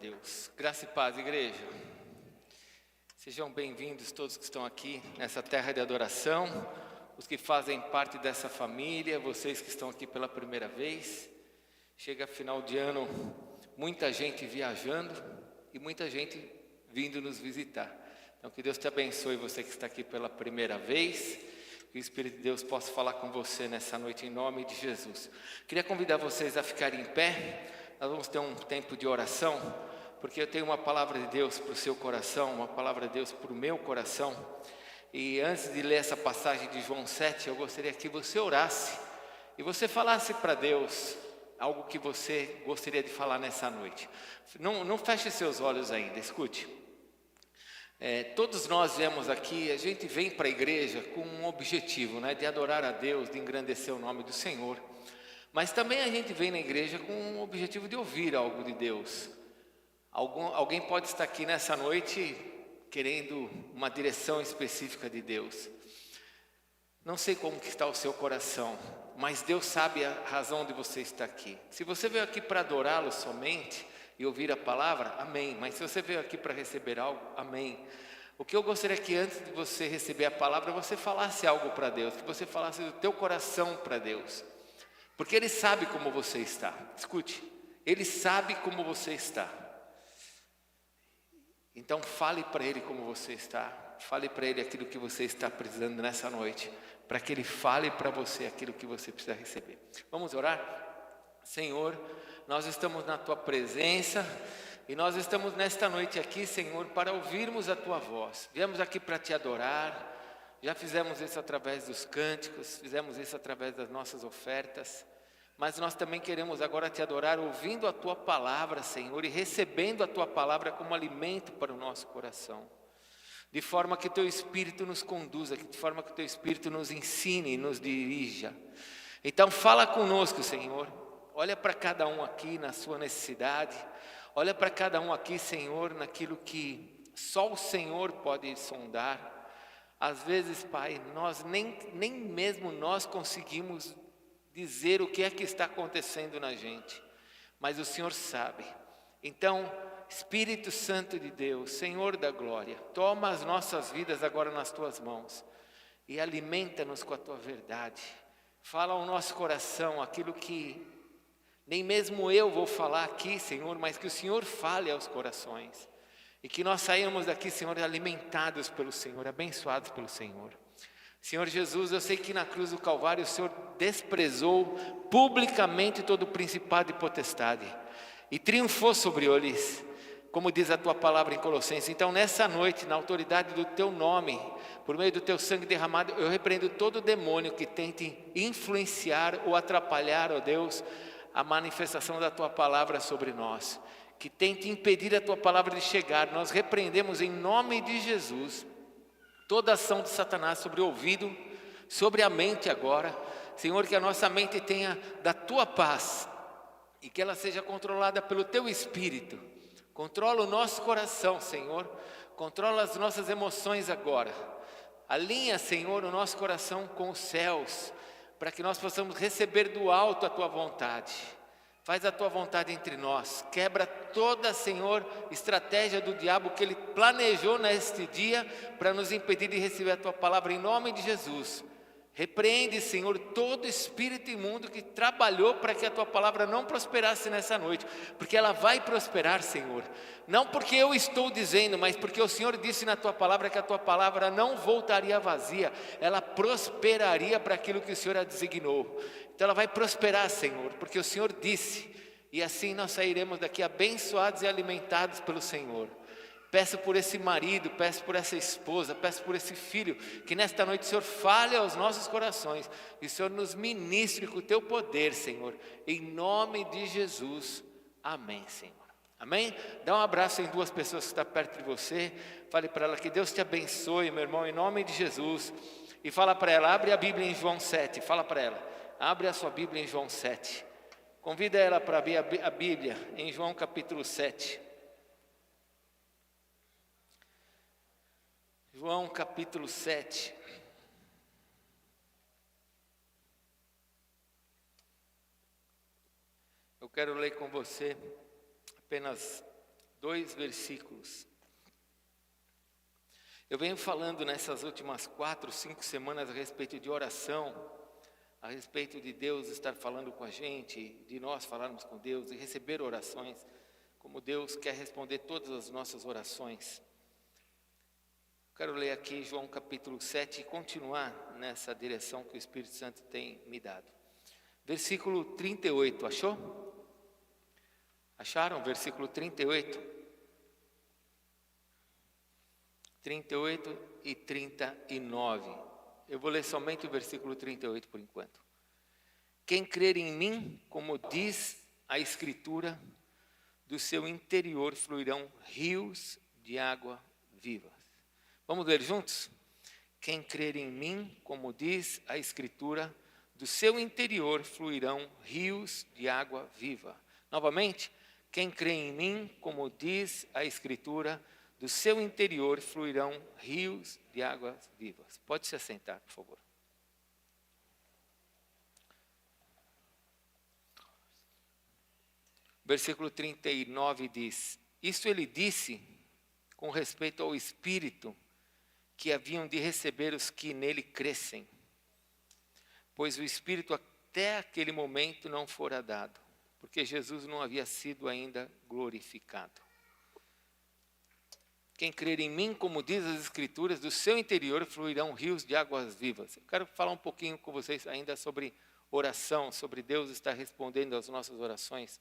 Deus. Graça e paz, igreja. Sejam bem-vindos todos que estão aqui nessa terra de adoração, os que fazem parte dessa família, vocês que estão aqui pela primeira vez. Chega final de ano, muita gente viajando e muita gente vindo nos visitar. Então que Deus te abençoe, você que está aqui pela primeira vez. Que o Espírito de Deus possa falar com você nessa noite em nome de Jesus. Queria convidar vocês a ficarem em pé. Nós vamos ter um tempo de oração, porque eu tenho uma palavra de Deus para o seu coração, uma palavra de Deus para o meu coração. E antes de ler essa passagem de João 7, eu gostaria que você orasse e você falasse para Deus algo que você gostaria de falar nessa noite. Não feche seus olhos ainda, escute. Todos nós viemos aqui, a gente vem para a igreja com um objetivo, de adorar a Deus, de engrandecer o nome do Senhor. Mas também a gente vem na igreja com o objetivo de ouvir algo de Deus. Alguém pode estar aqui nessa noite querendo uma direção específica de Deus. Não sei como que está o seu coração, mas Deus sabe a razão de você estar aqui. Se você veio aqui para adorá-lo somente e ouvir a palavra, amém. Mas se você veio aqui para receber algo, amém. O que eu gostaria que antes de você receber a palavra, você falasse algo para Deus, que você falasse do teu coração para Deus. Porque Ele sabe como você está. Escute, Ele sabe como você está. Então fale para Ele como você está. Fale para Ele aquilo que você está precisando nessa noite, para que Ele fale para você aquilo que você precisa receber. Vamos orar? Senhor, nós estamos na Tua presença e nós estamos nesta noite aqui, Senhor, para ouvirmos a Tua voz. Viemos aqui para Te adorar. Já fizemos isso através dos cânticos, fizemos isso através das nossas ofertas, mas nós também queremos agora Te adorar ouvindo a Tua palavra, Senhor, e recebendo a Tua palavra como alimento para o nosso coração, de forma que Teu Espírito nos conduza, de forma que Teu Espírito nos ensine e nos dirija. Então fala conosco, Senhor, olha para cada um aqui na sua necessidade, olha para cada um aqui, Senhor, naquilo que só o Senhor pode sondar. Às vezes, Pai, nós nem mesmo nós conseguimos dizer o que é que está acontecendo na gente, mas o Senhor sabe. Então, Espírito Santo de Deus, Senhor da glória, toma as nossas vidas agora nas Tuas mãos e alimenta-nos com a Tua verdade. Fala ao nosso coração aquilo que nem mesmo eu vou falar aqui, Senhor, mas que o Senhor fale aos corações. E que nós saímos daqui, Senhor, alimentados pelo Senhor, abençoados pelo Senhor. Senhor Jesus, eu sei que na cruz do Calvário o Senhor desprezou publicamente todo o principado e potestade e triunfou sobre eles, como diz a Tua palavra em Colossenses. Então nessa noite, na autoridade do Teu nome, por meio do Teu sangue derramado, eu repreendo todo demônio que tente influenciar ou atrapalhar, ó Deus, a manifestação da Tua palavra sobre nós, que tente impedir a Tua palavra de chegar. Nós repreendemos em nome de Jesus toda ação de Satanás sobre o ouvido, sobre a mente agora. Senhor, que a nossa mente tenha da Tua paz e que ela seja controlada pelo Teu Espírito. Controla o nosso coração, Senhor, controla as nossas emoções agora. Alinha, Senhor, o nosso coração com os céus, para que nós possamos receber do alto a Tua vontade. Faz a Tua vontade entre nós, quebra toda, Senhor, estratégia do diabo que ele planejou neste dia para nos impedir de receber a Tua palavra em nome de Jesus. Repreende, Senhor, todo espírito imundo que trabalhou para que a Tua palavra não prosperasse nessa noite, porque ela vai prosperar, Senhor. Não porque eu estou dizendo, mas porque o Senhor disse na Tua palavra que a Tua palavra não voltaria vazia, ela prosperaria para aquilo que o Senhor a designou. Então ela vai prosperar, Senhor, porque o Senhor disse, e assim nós sairemos daqui abençoados e alimentados pelo Senhor. Peço por esse marido, peço por essa esposa, peço por esse filho, que nesta noite o Senhor fale aos nossos corações, e o Senhor nos ministre com o Teu poder, Senhor, em nome de Jesus, amém, Senhor, amém? Dá um abraço em duas pessoas que estão perto de você, fale para ela que Deus te abençoe, meu irmão, em nome de Jesus, e fala para ela, abre a Bíblia em João 7, fala para ela, abre a sua Bíblia em João 7, convida ela para abrir a Bíblia em João capítulo 7, João capítulo 7. Eu quero ler com você apenas 2 versículos. Eu venho falando nessas últimas 4, 5 semanas a respeito de oração, a respeito de Deus estar falando com a gente, de nós falarmos com Deus e receber orações, como Deus quer responder todas as nossas orações. Quero ler aqui João capítulo 7 e continuar nessa direção que o Espírito Santo tem me dado. Versículo 38, achou? Acharam? Versículo 38. 38 e 39. Eu vou ler somente o versículo 38 por enquanto. Quem crer em mim, como diz a Escritura, do seu interior fluirão rios de água viva. Vamos ler juntos? Quem crer em mim, como diz a Escritura, do seu interior fluirão rios de água viva. Novamente, quem crê em mim, como diz a Escritura, do seu interior fluirão rios de águas vivas. Pode se assentar, por favor. Versículo 39 diz: Isso ele disse com respeito ao Espírito que haviam de receber os que nele crescem, pois o Espírito até aquele momento não fora dado, porque Jesus não havia sido ainda glorificado. Quem crer em mim, como diz as Escrituras, do seu interior fluirão rios de águas vivas. Eu quero falar um pouquinho com vocês ainda sobre oração, sobre Deus estar respondendo às nossas orações.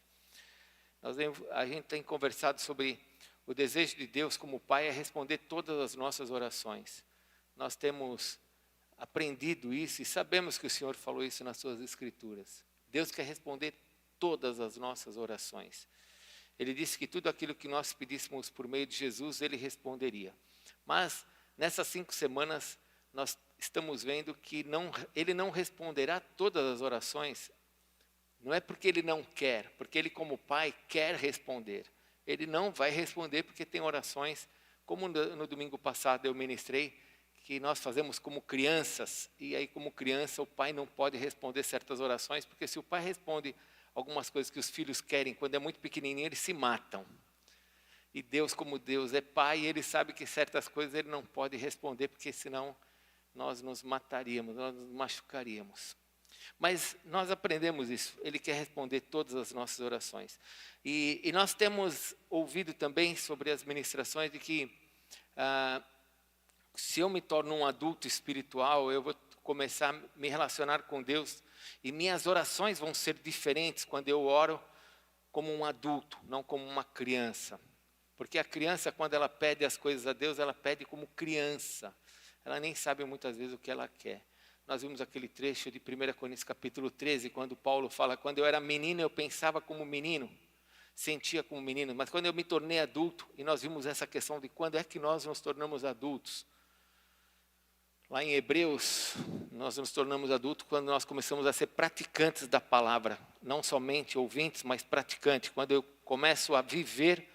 A gente tem conversado sobre o desejo de Deus como Pai é responder todas as nossas orações. Nós temos aprendido isso e sabemos que o Senhor falou isso nas suas Escrituras. Deus quer responder todas as nossas orações. Ele disse que tudo aquilo que nós pedíssemos por meio de Jesus, Ele responderia. Mas, nessas 5 semanas, nós estamos vendo que Ele não responderá todas as orações. Não é porque Ele não quer, porque Ele como Pai quer responder. Ele não vai responder porque tem orações, como no domingo passado eu ministrei, que nós fazemos como crianças. E aí como criança o pai não pode responder certas orações, porque se o pai responde algumas coisas que os filhos querem, quando é muito pequenininho, eles se matam. E Deus, como Deus é Pai, Ele sabe que certas coisas Ele não pode responder, porque senão nós nos mataríamos, nós nos machucaríamos. Mas nós aprendemos isso, Ele quer responder todas as nossas orações. E nós temos ouvido também sobre as ministrações de que se eu me torno um adulto espiritual, eu vou começar a me relacionar com Deus e minhas orações vão ser diferentes quando eu oro como um adulto, não como uma criança. Porque a criança, quando ela pede as coisas a Deus, ela pede como criança. Ela nem sabe muitas vezes o que ela quer. Nós vimos aquele trecho de 1 Coríntios capítulo 13, quando Paulo fala, quando eu era menino eu pensava como menino, sentia como menino, mas quando eu me tornei adulto, e nós vimos essa questão de quando é que nós nos tornamos adultos. Lá em Hebreus, nós nos tornamos adultos quando nós começamos a ser praticantes da palavra, não somente ouvintes, mas praticantes, quando eu começo a viver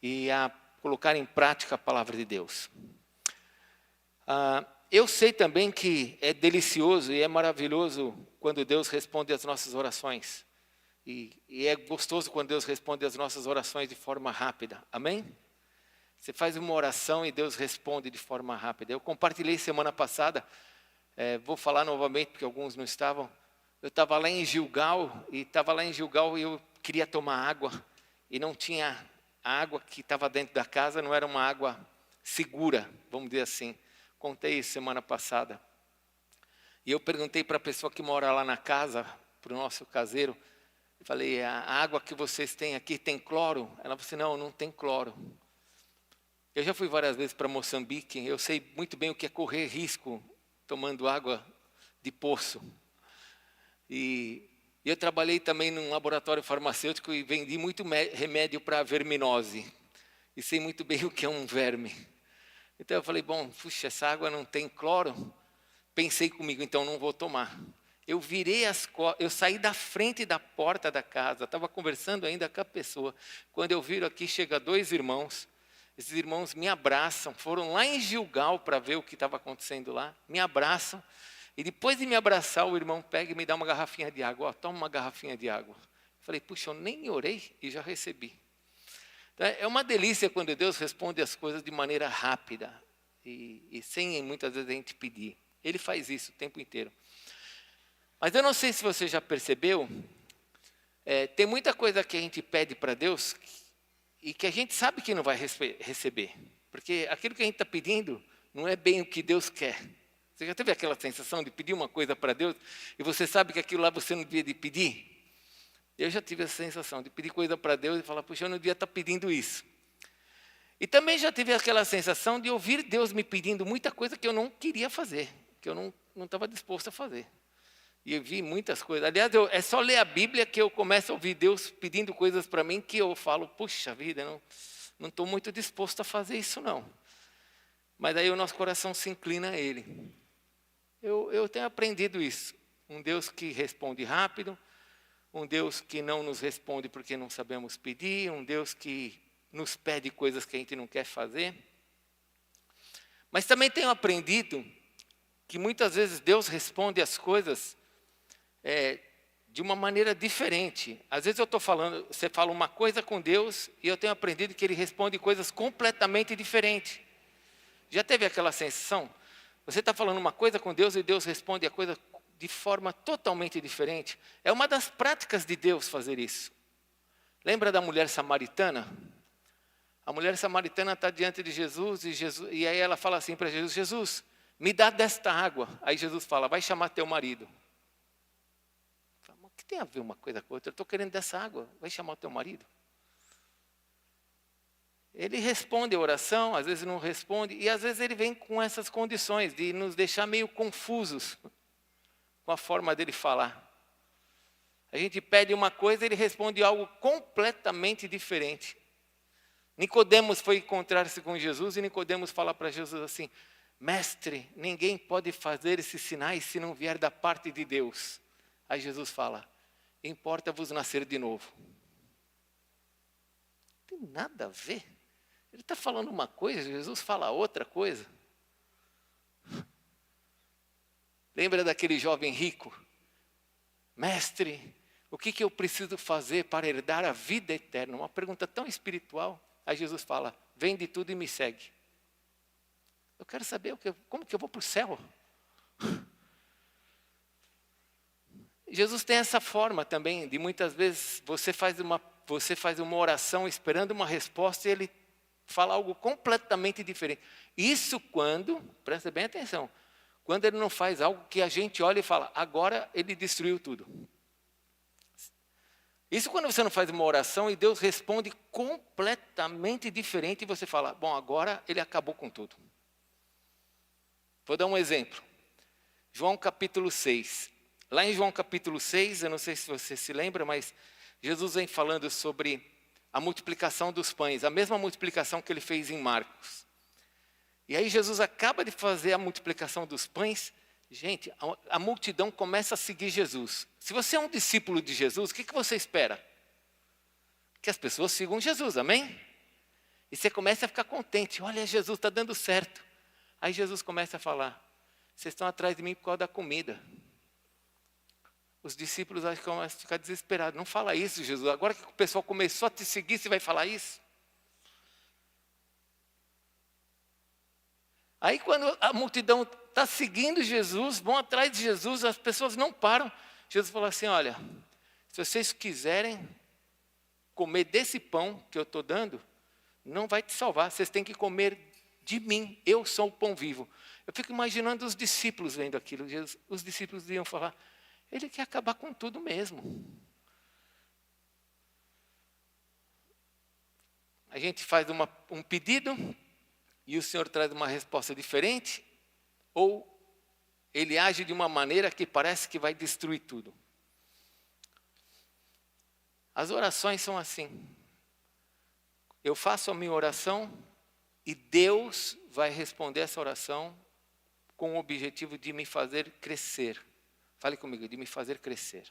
e a colocar em prática a palavra de Deus. Eu sei também que é delicioso e é maravilhoso quando Deus responde às nossas orações. E é gostoso quando Deus responde às nossas orações de forma rápida. Amém? Você faz uma oração e Deus responde de forma rápida. Eu compartilhei semana passada, vou falar novamente porque alguns não estavam. Eu estava lá em Gilgal e eu queria tomar água e não tinha a água que estava dentro da casa, não era uma água segura, vamos dizer assim. Contei isso semana passada. E eu perguntei para a pessoa que mora lá na casa, para o nosso caseiro, falei, a água que vocês têm aqui tem cloro? Ela falou assim, não tem cloro. Eu já fui várias vezes para Moçambique, eu sei muito bem o que é correr risco tomando água de poço. E eu trabalhei também num laboratório farmacêutico e vendi muito remédio para verminose. E sei muito bem o que é um verme. Então eu falei, puxa, essa água não tem cloro? Pensei comigo, então não vou tomar. Eu saí da frente da porta da casa, estava conversando ainda com a pessoa. Quando eu viro aqui, chega 2 irmãos. Esses irmãos me abraçam, foram lá em Gilgal para ver o que estava acontecendo lá. Me abraçam. E depois de me abraçar, o irmão pega e me dá uma garrafinha de água. Toma uma garrafinha de água. Eu falei, puxa, eu nem orei e já recebi. Então, é uma delícia quando Deus responde as coisas de maneira rápida e sem muitas vezes a gente pedir. Ele faz isso o tempo inteiro. Mas eu não sei se você já percebeu, tem muita coisa que a gente pede para Deus e que a gente sabe que não vai receber. Porque aquilo que a gente está pedindo não é bem o que Deus quer. Você já teve aquela sensação de pedir uma coisa para Deus e você sabe que aquilo lá você não devia de pedir? Eu já tive essa sensação de pedir coisa para Deus e falar, puxa, eu não devia estar pedindo isso. E também já tive aquela sensação de ouvir Deus me pedindo muita coisa que eu não queria fazer, que eu não estava disposto a fazer. E eu vi muitas coisas. Aliás, é só ler a Bíblia que eu começo a ouvir Deus pedindo coisas para mim que eu falo, puxa vida, não estou muito disposto a fazer isso não. Mas aí o nosso coração se inclina a Ele. Eu tenho aprendido isso. Um Deus que responde rápido, um Deus que não nos responde porque não sabemos pedir, um Deus que nos pede coisas que a gente não quer fazer. Mas também tenho aprendido que muitas vezes Deus responde as coisas de uma maneira diferente. Às vezes eu estou falando, você fala uma coisa com Deus e eu tenho aprendido que Ele responde coisas completamente diferentes. Já teve aquela sensação? Você está falando uma coisa com Deus e Deus responde a coisa de forma totalmente diferente. É uma das práticas de Deus fazer isso. Lembra da mulher samaritana? A mulher samaritana está diante de Jesus e aí ela fala assim para Jesus, Jesus, me dá desta água. Aí Jesus fala, vai chamar teu marido. Fala, mas o que tem a ver uma coisa com outra? Eu estou querendo dessa água, vai chamar o teu marido. Ele responde a oração, às vezes não responde, e às vezes ele vem com essas condições de nos deixar meio confusos com a forma dele falar. A gente pede uma coisa e ele responde algo completamente diferente. Nicodemos foi encontrar-se com Jesus e Nicodemos fala para Jesus assim, mestre, ninguém pode fazer esses sinais se não vier da parte de Deus. Aí Jesus fala, importa-vos nascer de novo. Não tem nada a ver. Ele está falando uma coisa, Jesus fala outra coisa. Lembra daquele jovem rico? Mestre, o que eu preciso fazer para herdar a vida eterna? Uma pergunta tão espiritual. Aí Jesus fala, vende tudo e me segue. Eu quero saber como que eu vou para o céu. Jesus tem essa forma também, de muitas vezes você faz uma oração esperando uma resposta e Ele fala algo completamente diferente. Isso quando, presta bem atenção, quando Ele não faz algo que a gente olha e fala, agora Ele destruiu tudo. Isso quando você não faz uma oração e Deus responde completamente diferente e você fala, bom, agora Ele acabou com tudo. Vou dar um exemplo. João capítulo 6. Lá em João capítulo 6, eu não sei se você se lembra, mas Jesus vem falando sobre a multiplicação dos pães, a mesma multiplicação que Ele fez em Marcos. E aí Jesus acaba de fazer a multiplicação dos pães. Gente, a multidão começa a seguir Jesus. Se você é um discípulo de Jesus, o que você espera? Que as pessoas sigam Jesus, amém? E você começa a ficar contente. Olha, Jesus está dando certo. Aí Jesus começa a falar, vocês estão atrás de mim por causa da comida. Os discípulos acham que vão ficar desesperados. Não fala isso, Jesus. Agora que o pessoal começou a te seguir, você vai falar isso? Aí quando a multidão está seguindo Jesus, vão atrás de Jesus, as pessoas não param. Jesus falou assim, olha, se vocês quiserem comer desse pão que eu estou dando, não vai te salvar. Vocês têm que comer de mim. Eu sou o pão vivo. Eu fico imaginando os discípulos vendo aquilo. Jesus, os discípulos iam falar, Ele quer acabar com tudo mesmo. A gente faz um pedido e o Senhor traz uma resposta diferente, ou Ele age de uma maneira que parece que vai destruir tudo. As orações são assim. Eu faço a minha oração e Deus vai responder essa oração com o objetivo de me fazer crescer. Fale comigo, de me fazer crescer.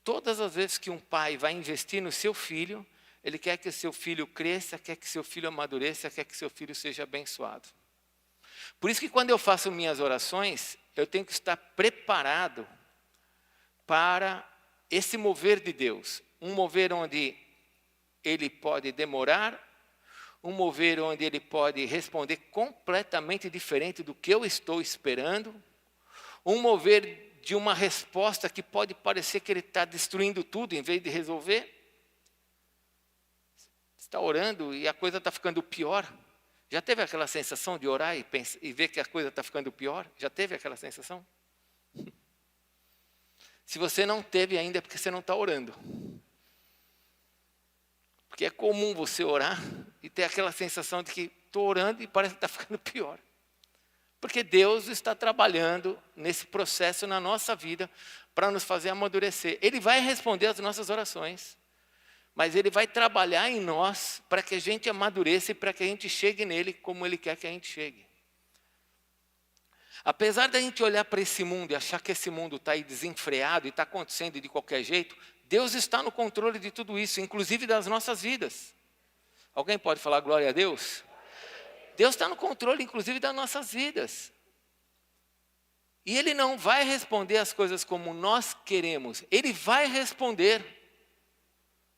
Todas as vezes que um pai vai investir no seu filho, ele quer que o seu filho cresça, quer que seu filho amadureça, quer que seu filho seja abençoado. Por isso que quando eu faço minhas orações, eu tenho que estar preparado para esse mover de Deus. Um mover onde ele pode demorar, um mover onde ele pode responder completamente diferente do que eu estou esperando, um mover de uma resposta que pode parecer que ele está destruindo tudo em vez de resolver. Está orando e a coisa está ficando pior. Já teve aquela sensação de orar e ver que a coisa está ficando pior? Já teve aquela sensação? Se você não teve ainda é porque você não está orando. Porque é comum você orar e ter aquela sensação de que estou orando e parece que está ficando pior. Porque Deus está trabalhando nesse processo na nossa vida para nos fazer amadurecer. Ele vai responder às nossas orações, mas Ele vai trabalhar em nós para que a gente amadureça e para que a gente chegue nele como Ele quer que a gente chegue. Apesar da gente olhar para esse mundo e achar que esse mundo está aí desenfreado e está acontecendo de qualquer jeito, Deus está no controle de tudo isso, inclusive das nossas vidas. Alguém pode falar glória a Deus? Deus está no controle, inclusive, das nossas vidas. E Ele não vai responder as coisas como nós queremos. Ele vai responder.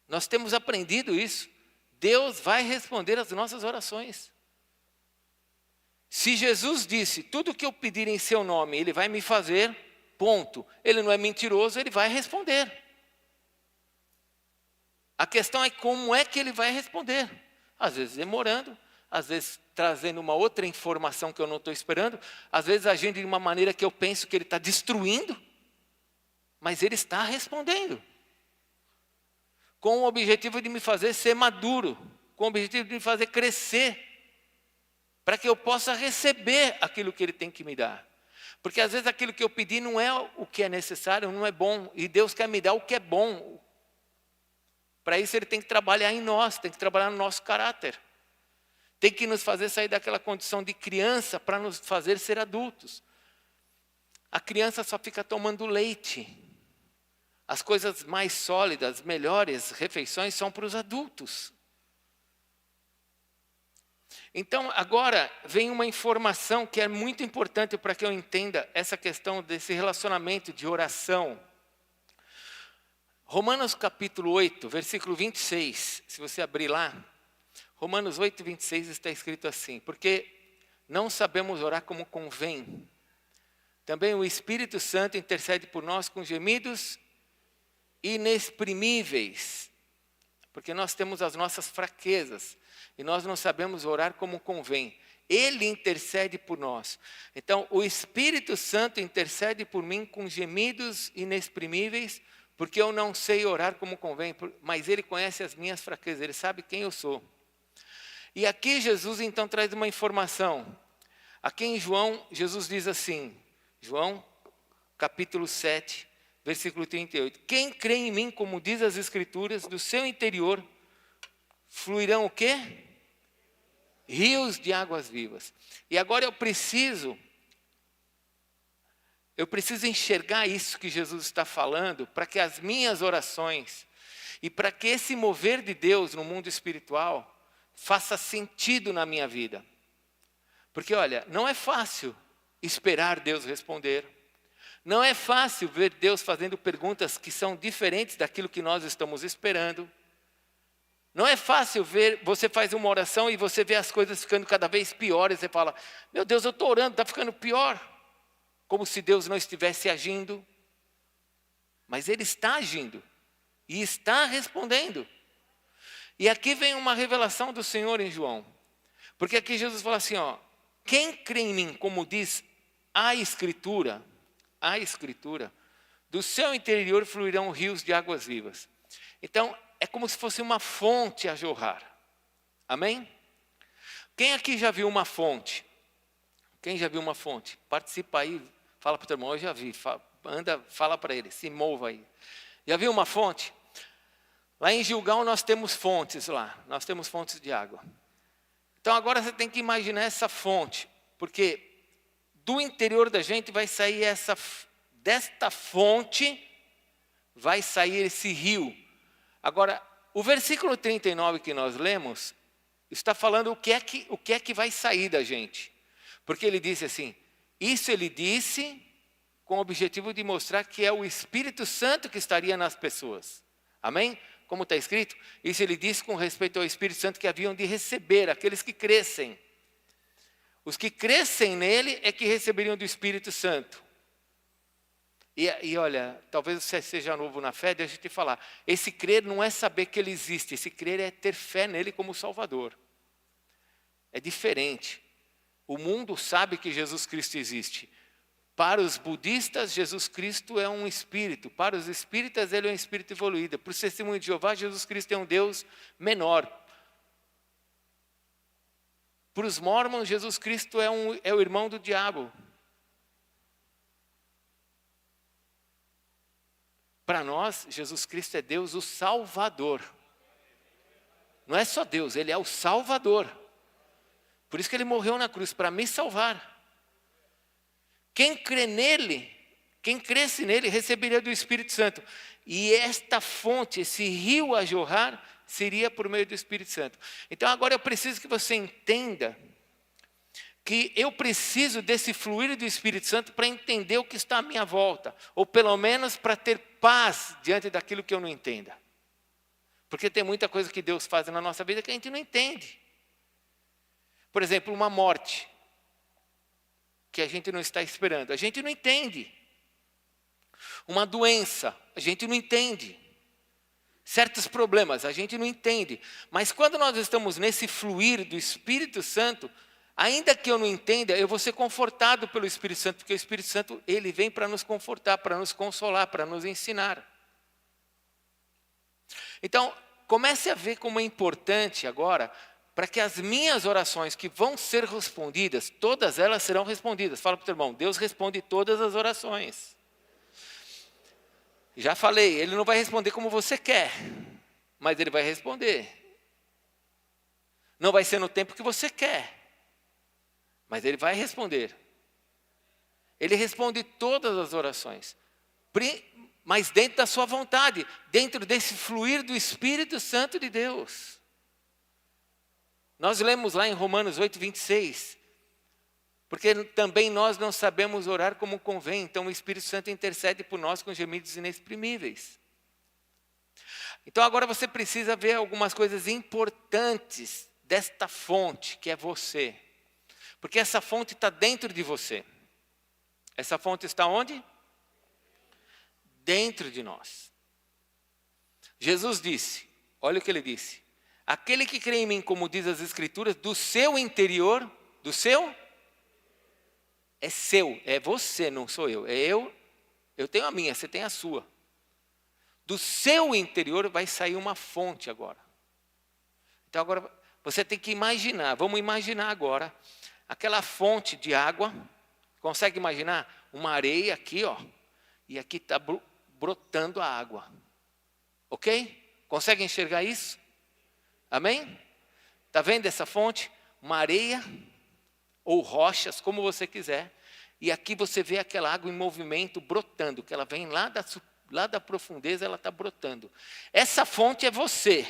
Nós temos aprendido isso. Deus vai responder as nossas orações. Se Jesus disse, tudo que eu pedir em seu nome, Ele vai me fazer, ponto. Ele não é mentiroso, Ele vai responder. A questão é como é que Ele vai responder. Às vezes demorando, às vezes trazendo uma outra informação que eu não estou esperando, às vezes agindo de uma maneira que eu penso que Ele está destruindo, mas Ele está respondendo. Com o objetivo de me fazer ser maduro, com o objetivo de me fazer crescer, para que eu possa receber aquilo que Ele tem que me dar. Porque às vezes aquilo que eu pedi não é o que é necessário, não é bom, e Deus quer me dar o que é bom. Para isso Ele tem que trabalhar em nós, tem que trabalhar no nosso caráter. Tem que nos fazer sair daquela condição de criança para nos fazer ser adultos. A criança só fica tomando leite. As coisas mais sólidas, melhores refeições são para os adultos. Então, agora vem uma informação que é muito importante para que eu entenda essa questão desse relacionamento de oração. Romanos capítulo 8, versículo 26, se você abrir lá, Romanos 8, 26 está escrito assim, porque não sabemos orar como convém. Também o Espírito Santo intercede por nós com gemidos inexprimíveis, porque nós temos as nossas fraquezas e nós não sabemos orar como convém. Ele intercede por nós. Então, o Espírito Santo intercede por mim com gemidos inexprimíveis, porque eu não sei orar como convém, mas Ele conhece as minhas fraquezas, Ele sabe quem eu sou. E aqui Jesus então traz uma informação. Aqui em João, Jesus diz assim, João capítulo 7, versículo 38. Quem crê em mim, como diz as Escrituras, do seu interior fluirão o quê? Rios de águas vivas. E agora eu preciso enxergar isso que Jesus está falando, para que as minhas orações e para que esse mover de Deus no mundo espiritual faça sentido na minha vida. Porque olha, não é fácil esperar Deus responder. Não é fácil ver Deus fazendo perguntas que são diferentes daquilo que nós estamos esperando. Não é fácil ver, você faz uma oração e você vê as coisas ficando cada vez piores. Você fala, meu Deus, eu estou orando, está ficando pior. Como se Deus não estivesse agindo. Mas Ele está agindo. E está respondendo. E aqui vem uma revelação do Senhor em João. Porque aqui Jesus fala assim, ó, quem crê em mim, como diz a Escritura, do seu interior fluirão rios de águas vivas. Então, é como se fosse uma fonte a jorrar. Amém? Quem aqui já viu uma fonte? Quem já viu uma fonte? Participa aí, fala para o teu irmão, eu já vi, fala para ele, se mova aí. Já viu uma fonte? Lá em Gilgal nós temos fontes lá, nós temos fontes de água. Então agora você tem que imaginar essa fonte, porque do interior da gente vai sair desta fonte, vai sair esse rio. Agora, o versículo 39 que nós lemos, está falando o que é que vai sair da gente. Porque ele disse assim, isso ele disse com o objetivo de mostrar que é o Espírito Santo que estaria nas pessoas. Amém? como está escrito? Isso ele disse com respeito ao Espírito Santo que haviam de receber, aqueles que crescem. Os que crescem nele é que receberiam do Espírito Santo. E olha, talvez você seja novo na fé, deixa eu te falar. Esse crer não é saber que ele existe, esse crer é ter fé nele como Salvador. É diferente. O mundo sabe que Jesus Cristo existe. Para os budistas, Jesus Cristo é um espírito. Para os espíritas, ele é um espírito evoluído. Para o testemunho de Jeová, Jesus Cristo é um Deus menor. Para os mormons, Jesus Cristo é o irmão do diabo. Para nós, Jesus Cristo é Deus, o Salvador. Não é só Deus, ele é o Salvador. Por isso que ele morreu na cruz, para me salvar. Quem crê nele, quem cresce nele, receberia do Espírito Santo. E esta fonte, esse rio a jorrar, seria por meio do Espírito Santo. Então agora eu preciso que você entenda que eu preciso desse fluir do Espírito Santo para entender o que está à minha volta. Ou pelo menos para ter paz diante daquilo que eu não entenda. Porque tem muita coisa que Deus faz na nossa vida que a gente não entende. Por exemplo, uma morte que a gente não está esperando, a gente não entende. Uma doença, a gente não entende. Certos problemas, a gente não entende. Mas quando nós estamos nesse fluir do Espírito Santo, ainda que eu não entenda, eu vou ser confortado pelo Espírito Santo, porque o Espírito Santo, ele vem para nos confortar, para nos consolar, para nos ensinar. Então, comece a ver como é importante agora, para que as minhas orações que vão ser respondidas, todas elas serão respondidas. Fala para o teu irmão, Deus responde todas as orações. Já falei, ele não vai responder como você quer, mas ele vai responder. Não vai ser no tempo que você quer, mas ele vai responder. Ele responde todas as orações, mas dentro da sua vontade, dentro desse fluir do Espírito Santo de Deus. Nós lemos lá em Romanos 8, 26, porque também nós não sabemos orar como convém, então o Espírito Santo intercede por nós com gemidos inexprimíveis. Então agora você precisa ver algumas coisas importantes desta fonte, que é você. Porque essa fonte está dentro de você. Essa fonte está onde? Dentro de nós. Jesus disse, olha o que ele disse. Aquele que crê em mim, como diz as Escrituras, do seu interior, do seu? É seu, é você, não sou eu. É eu tenho a minha, você tem a sua. Do seu interior vai sair uma fonte agora. Então agora você tem que imaginar, vamos imaginar agora, aquela fonte de água, consegue imaginar? Uma areia aqui, ó, e aqui está brotando a água. Ok? Consegue enxergar isso? Amém? Está vendo essa fonte? Uma areia ou rochas, como você quiser. E aqui você vê aquela água em movimento brotando, que ela vem lá da profundeza, ela está brotando. Essa fonte é você.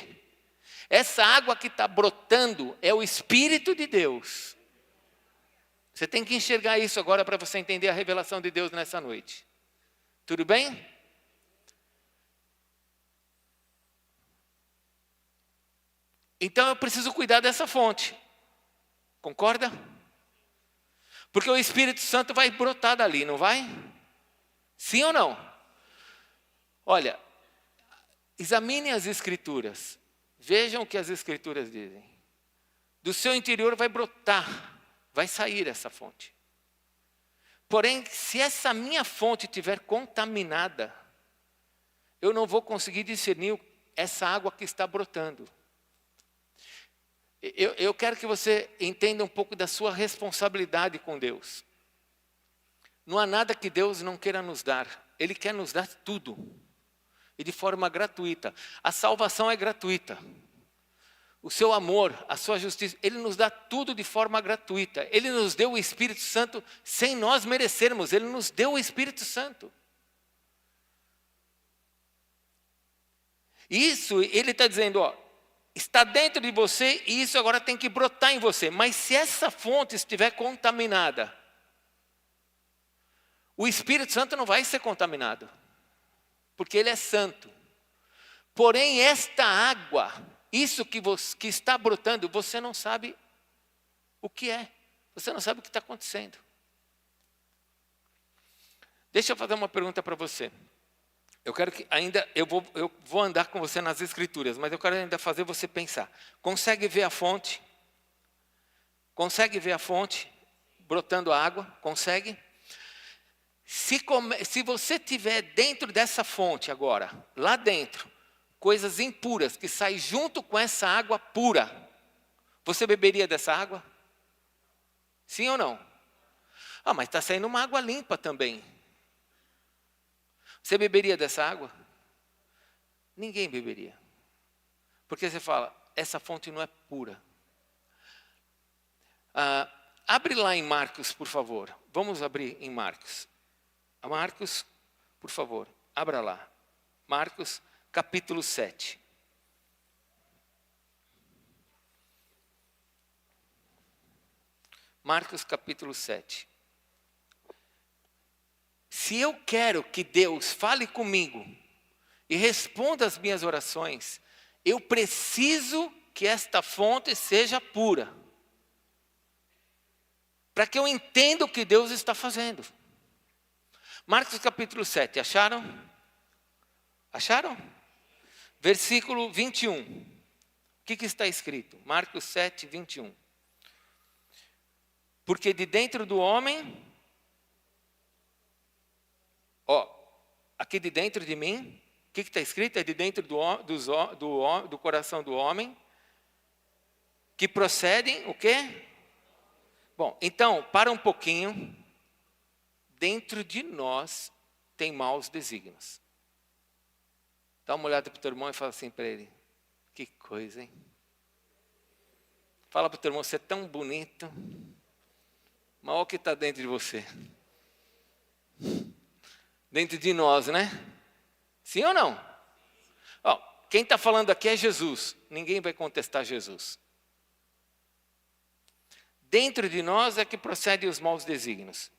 Essa água que está brotando é o Espírito de Deus. Você tem que enxergar isso agora para você entender a revelação de Deus nessa noite. Tudo bem? Então eu preciso cuidar dessa fonte. Concorda? Porque o Espírito Santo vai brotar dali, não vai? Sim ou não? Olha, examine as Escrituras. Vejam o que as Escrituras dizem. Do seu interior vai brotar, vai sair essa fonte. Porém, se essa minha fonte estiver contaminada, eu não vou conseguir discernir essa água que está brotando. Eu quero que você entenda um pouco da sua responsabilidade com Deus. Não há nada que Deus não queira nos dar. Ele quer nos dar tudo. E de forma gratuita. A salvação é gratuita. O seu amor, a sua justiça, Ele nos dá tudo de forma gratuita. Ele nos deu o Espírito Santo sem nós merecermos. Ele nos deu o Espírito Santo. Isso, Ele está dizendo, ó, está dentro de você e isso agora tem que brotar em você. Mas se essa fonte estiver contaminada, o Espírito Santo não vai ser contaminado. Porque Ele é santo. Porém, esta água, isso que está brotando, você não sabe o que é. Você não sabe o que está acontecendo. Deixa eu fazer uma pergunta para você. Eu quero que ainda, eu vou andar com você nas escrituras, mas eu quero ainda fazer você pensar. Consegue ver a fonte? Consegue ver a fonte brotando água? Consegue? Se você tiver dentro dessa fonte agora, lá dentro, coisas impuras que saem junto com essa água pura, você beberia dessa água? Sim ou não? Ah, mas está saindo uma água limpa também. Você beberia dessa água? Ninguém beberia. Porque você fala, essa fonte não é pura. Abre lá em Marcos, por favor. Vamos abrir em Marcos. Marcos, por favor, abra lá. Marcos, capítulo 7. Marcos, capítulo 7. Se eu quero que Deus fale comigo e responda as minhas orações, eu preciso que esta fonte seja pura. Para que eu entenda o que Deus está fazendo. Marcos capítulo 7, acharam? Acharam? Versículo 21. O que está escrito? Marcos 7, 21. Porque de dentro do homem... aqui de dentro de mim, o que está escrito? É de dentro do coração do homem, que procedem o quê? Bom, então, para um pouquinho, dentro de nós tem maus desígnios. Dá uma olhada para o teu irmão e fala assim para ele, que coisa, hein? Fala para o teu irmão, você é tão bonito, mas olha o que está dentro de você. Dentro de nós, né? Sim ou não? Quem está falando aqui é Jesus. Ninguém vai contestar Jesus. Dentro de nós é que procedem os maus desígnios.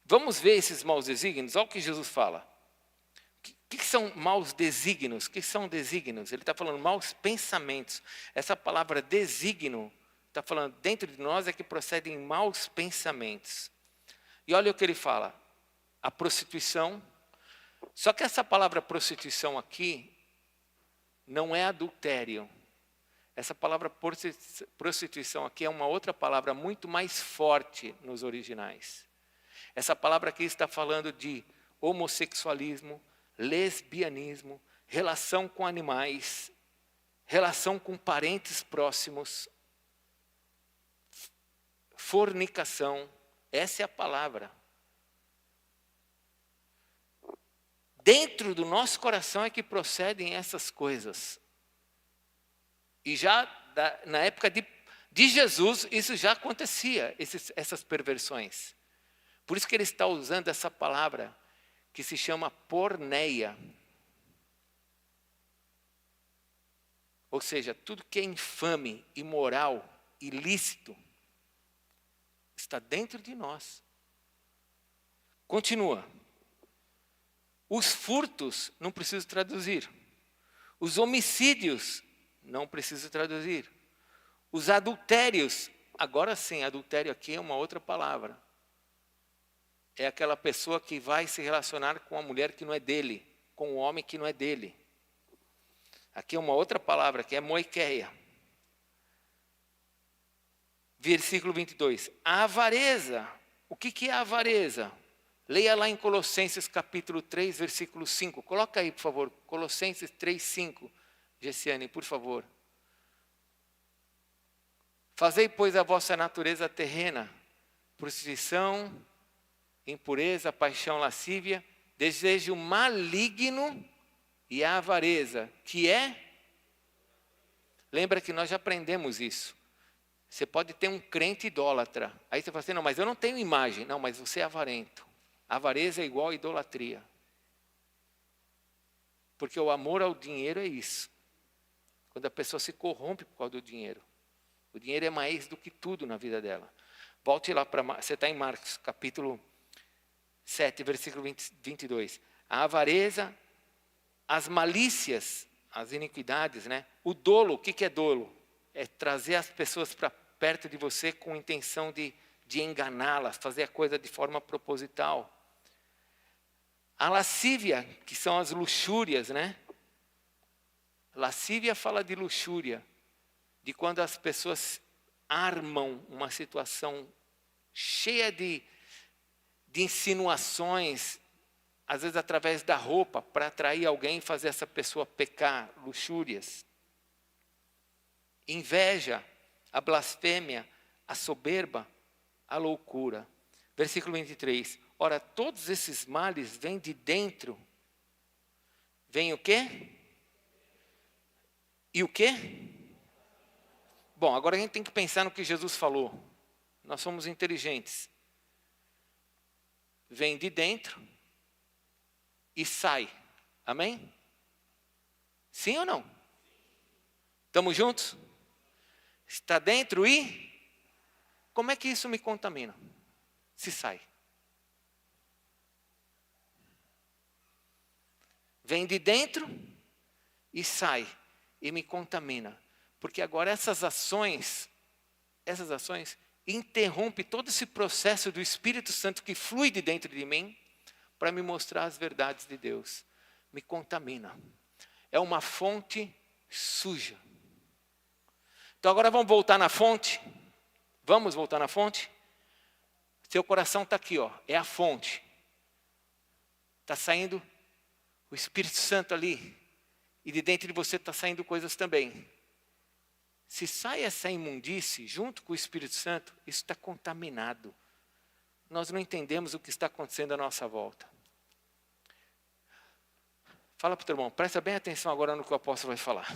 Vamos ver esses maus desígnios? Olha o que Jesus fala. O que são maus desígnios? O que são desígnios? Ele está falando maus pensamentos. Essa palavra desígnio está falando dentro de nós é que procedem maus pensamentos. E olha o que ele fala. A prostituição. Só que essa palavra prostituição aqui não é adultério. Essa palavra prostituição aqui é uma outra palavra muito mais forte nos originais. Essa palavra aqui está falando de homossexualismo, lesbianismo, relação com animais, relação com parentes próximos, fornicação. Essa é a palavra. Dentro do nosso coração é que procedem essas coisas. E já na época de Jesus, isso já acontecia, essas perversões. Por isso que ele está usando essa palavra que se chama porneia. Ou seja, tudo que é infame, imoral, ilícito, está dentro de nós. Continua. Os furtos, não preciso traduzir. Os homicídios, não preciso traduzir. Os adultérios, agora sim, adultério aqui é uma outra palavra. É aquela pessoa que vai se relacionar com a mulher que não é dele, com o homem que não é dele. Aqui é uma outra palavra, que é moiqueia. Versículo 22. A avareza. O que é a avareza? Leia lá em Colossenses capítulo 3, versículo 5. Coloca aí, por favor. Colossenses 3, 5. Gessiane, por favor. Fazei, pois, a vossa natureza terrena, prostituição, impureza, paixão lascívia, desejo maligno e a avareza, que é... Lembra que nós já aprendemos isso. Você pode ter um crente idólatra. Aí você fala assim, não, mas eu não tenho imagem. Não, mas você é avarento. Avareza é igual a idolatria. Porque o amor ao dinheiro é isso. Quando a pessoa se corrompe por causa do dinheiro. O dinheiro é mais do que tudo na vida dela. Volte lá para... Você está em Marcos, capítulo 7, versículo 22. A avareza, as malícias, as iniquidades, né? O dolo, o que é dolo? É trazer as pessoas para perto de você com intenção de enganá-las, fazer a coisa de forma proposital. A lascívia, que são as luxúrias, né? Lascívia fala de luxúria, de quando as pessoas armam uma situação cheia de insinuações, às vezes através da roupa, para atrair alguém e fazer essa pessoa pecar, luxúrias. Inveja, a blasfêmia, a soberba, a loucura. Versículo 23. Ora, todos esses males vêm de dentro. Vem o quê? E o quê? Bom, agora a gente tem que pensar no que Jesus falou. Nós somos inteligentes. Vem de dentro e sai. Amém? Sim ou não? Estamos juntos? Está dentro e... Como é que isso me contamina? Se sai. Vem de dentro e sai. E me contamina. Porque agora essas ações interrompem todo esse processo do Espírito Santo que flui de dentro de mim para me mostrar as verdades de Deus. Me contamina. É uma fonte suja. Então agora vamos voltar na fonte. Vamos voltar na fonte? Seu coração está aqui, ó, é a fonte. Está saindo o Espírito Santo ali. E de dentro de você está saindo coisas também. Se sai essa imundície junto com o Espírito Santo, isso está contaminado. Nós não entendemos o que está acontecendo à nossa volta. Fala para o teu irmão, presta bem atenção agora no que o apóstolo vai falar.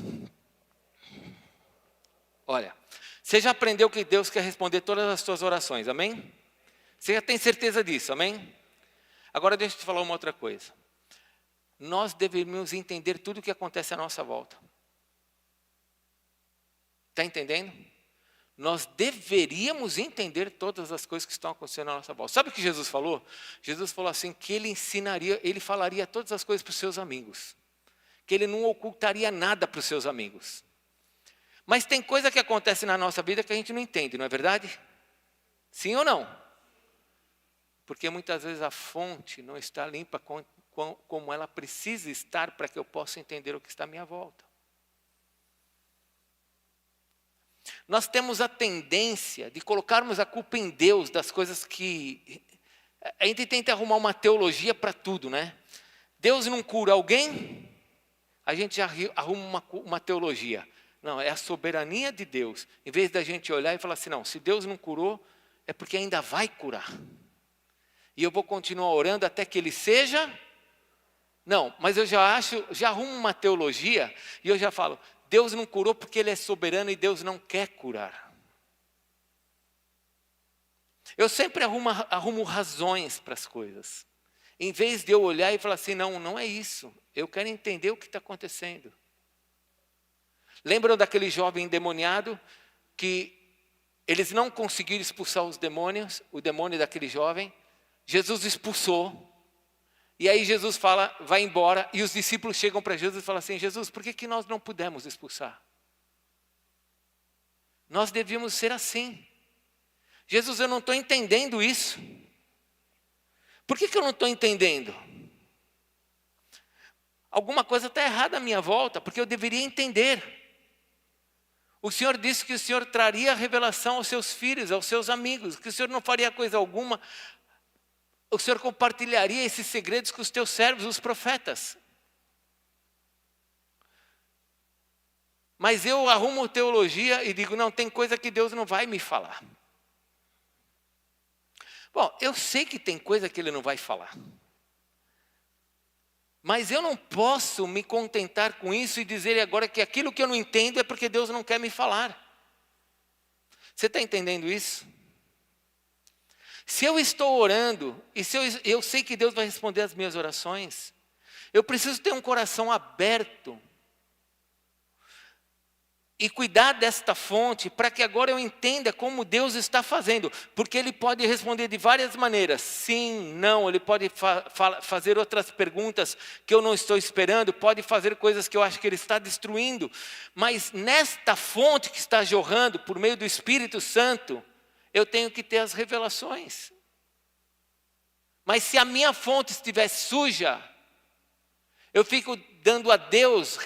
Olha, você já aprendeu que Deus quer responder todas as suas orações, amém? Você já tem certeza disso, amém? Agora deixa eu te falar uma outra coisa. Nós deveríamos entender tudo o que acontece à nossa volta. Está entendendo? Nós deveríamos entender todas as coisas que estão acontecendo à nossa volta. Sabe o que Jesus falou? Jesus falou assim, que ele falaria todas as coisas para os seus amigos. Que ele não ocultaria nada para os seus amigos. Mas tem coisa que acontece na nossa vida que a gente não entende, não é verdade? Sim ou não? Porque muitas vezes a fonte não está limpa como ela precisa estar para que eu possa entender o que está à minha volta. Nós temos a tendência de colocarmos a culpa em Deus das coisas que... A gente tenta arrumar uma teologia para tudo, né? Deus não cura alguém, a gente já arruma uma teologia. Não, é a soberania de Deus. Em vez da gente olhar e falar assim, não, se Deus não curou, é porque ainda vai curar. E eu vou continuar orando até que Ele seja... Não, mas eu já arrumo uma teologia e eu já falo, Deus não curou porque Ele é soberano e Deus não quer curar. Eu sempre arrumo razões para as coisas. Em vez de eu olhar e falar assim, não, não é isso. Eu quero entender o que está acontecendo. Lembram daquele jovem endemoniado que eles não conseguiram expulsar os demônios, o demônio daquele jovem? Jesus expulsou. E aí Jesus fala, vai embora, e os discípulos chegam para Jesus e falam assim, Jesus, por que nós não pudemos expulsar? Nós devíamos ser assim. Jesus, eu não estou entendendo isso. Por que eu não estou entendendo? Alguma coisa está errada à minha volta, porque eu deveria entender. O Senhor disse que o Senhor traria revelação aos seus filhos, aos seus amigos, que o Senhor não faria coisa alguma. O Senhor compartilharia esses segredos com os teus servos, os profetas. Mas eu arrumo teologia e digo, não, tem coisa que Deus não vai me falar. Bom, eu sei que tem coisa que Ele não vai falar. Mas eu não posso me contentar com isso e dizer agora que aquilo que eu não entendo é porque Deus não quer me falar. Você está entendendo isso? Se eu estou orando, e se eu sei que Deus vai responder as minhas orações, eu preciso ter um coração aberto e cuidar desta fonte para que agora eu entenda como Deus está fazendo. Porque Ele pode responder de várias maneiras. Sim, não, Ele pode fazer outras perguntas que eu não estou esperando, pode fazer coisas que eu acho que Ele está destruindo. Mas nesta fonte que está jorrando por meio do Espírito Santo, eu tenho que ter as revelações. Mas se a minha fonte estiver suja, eu fico dando a Deus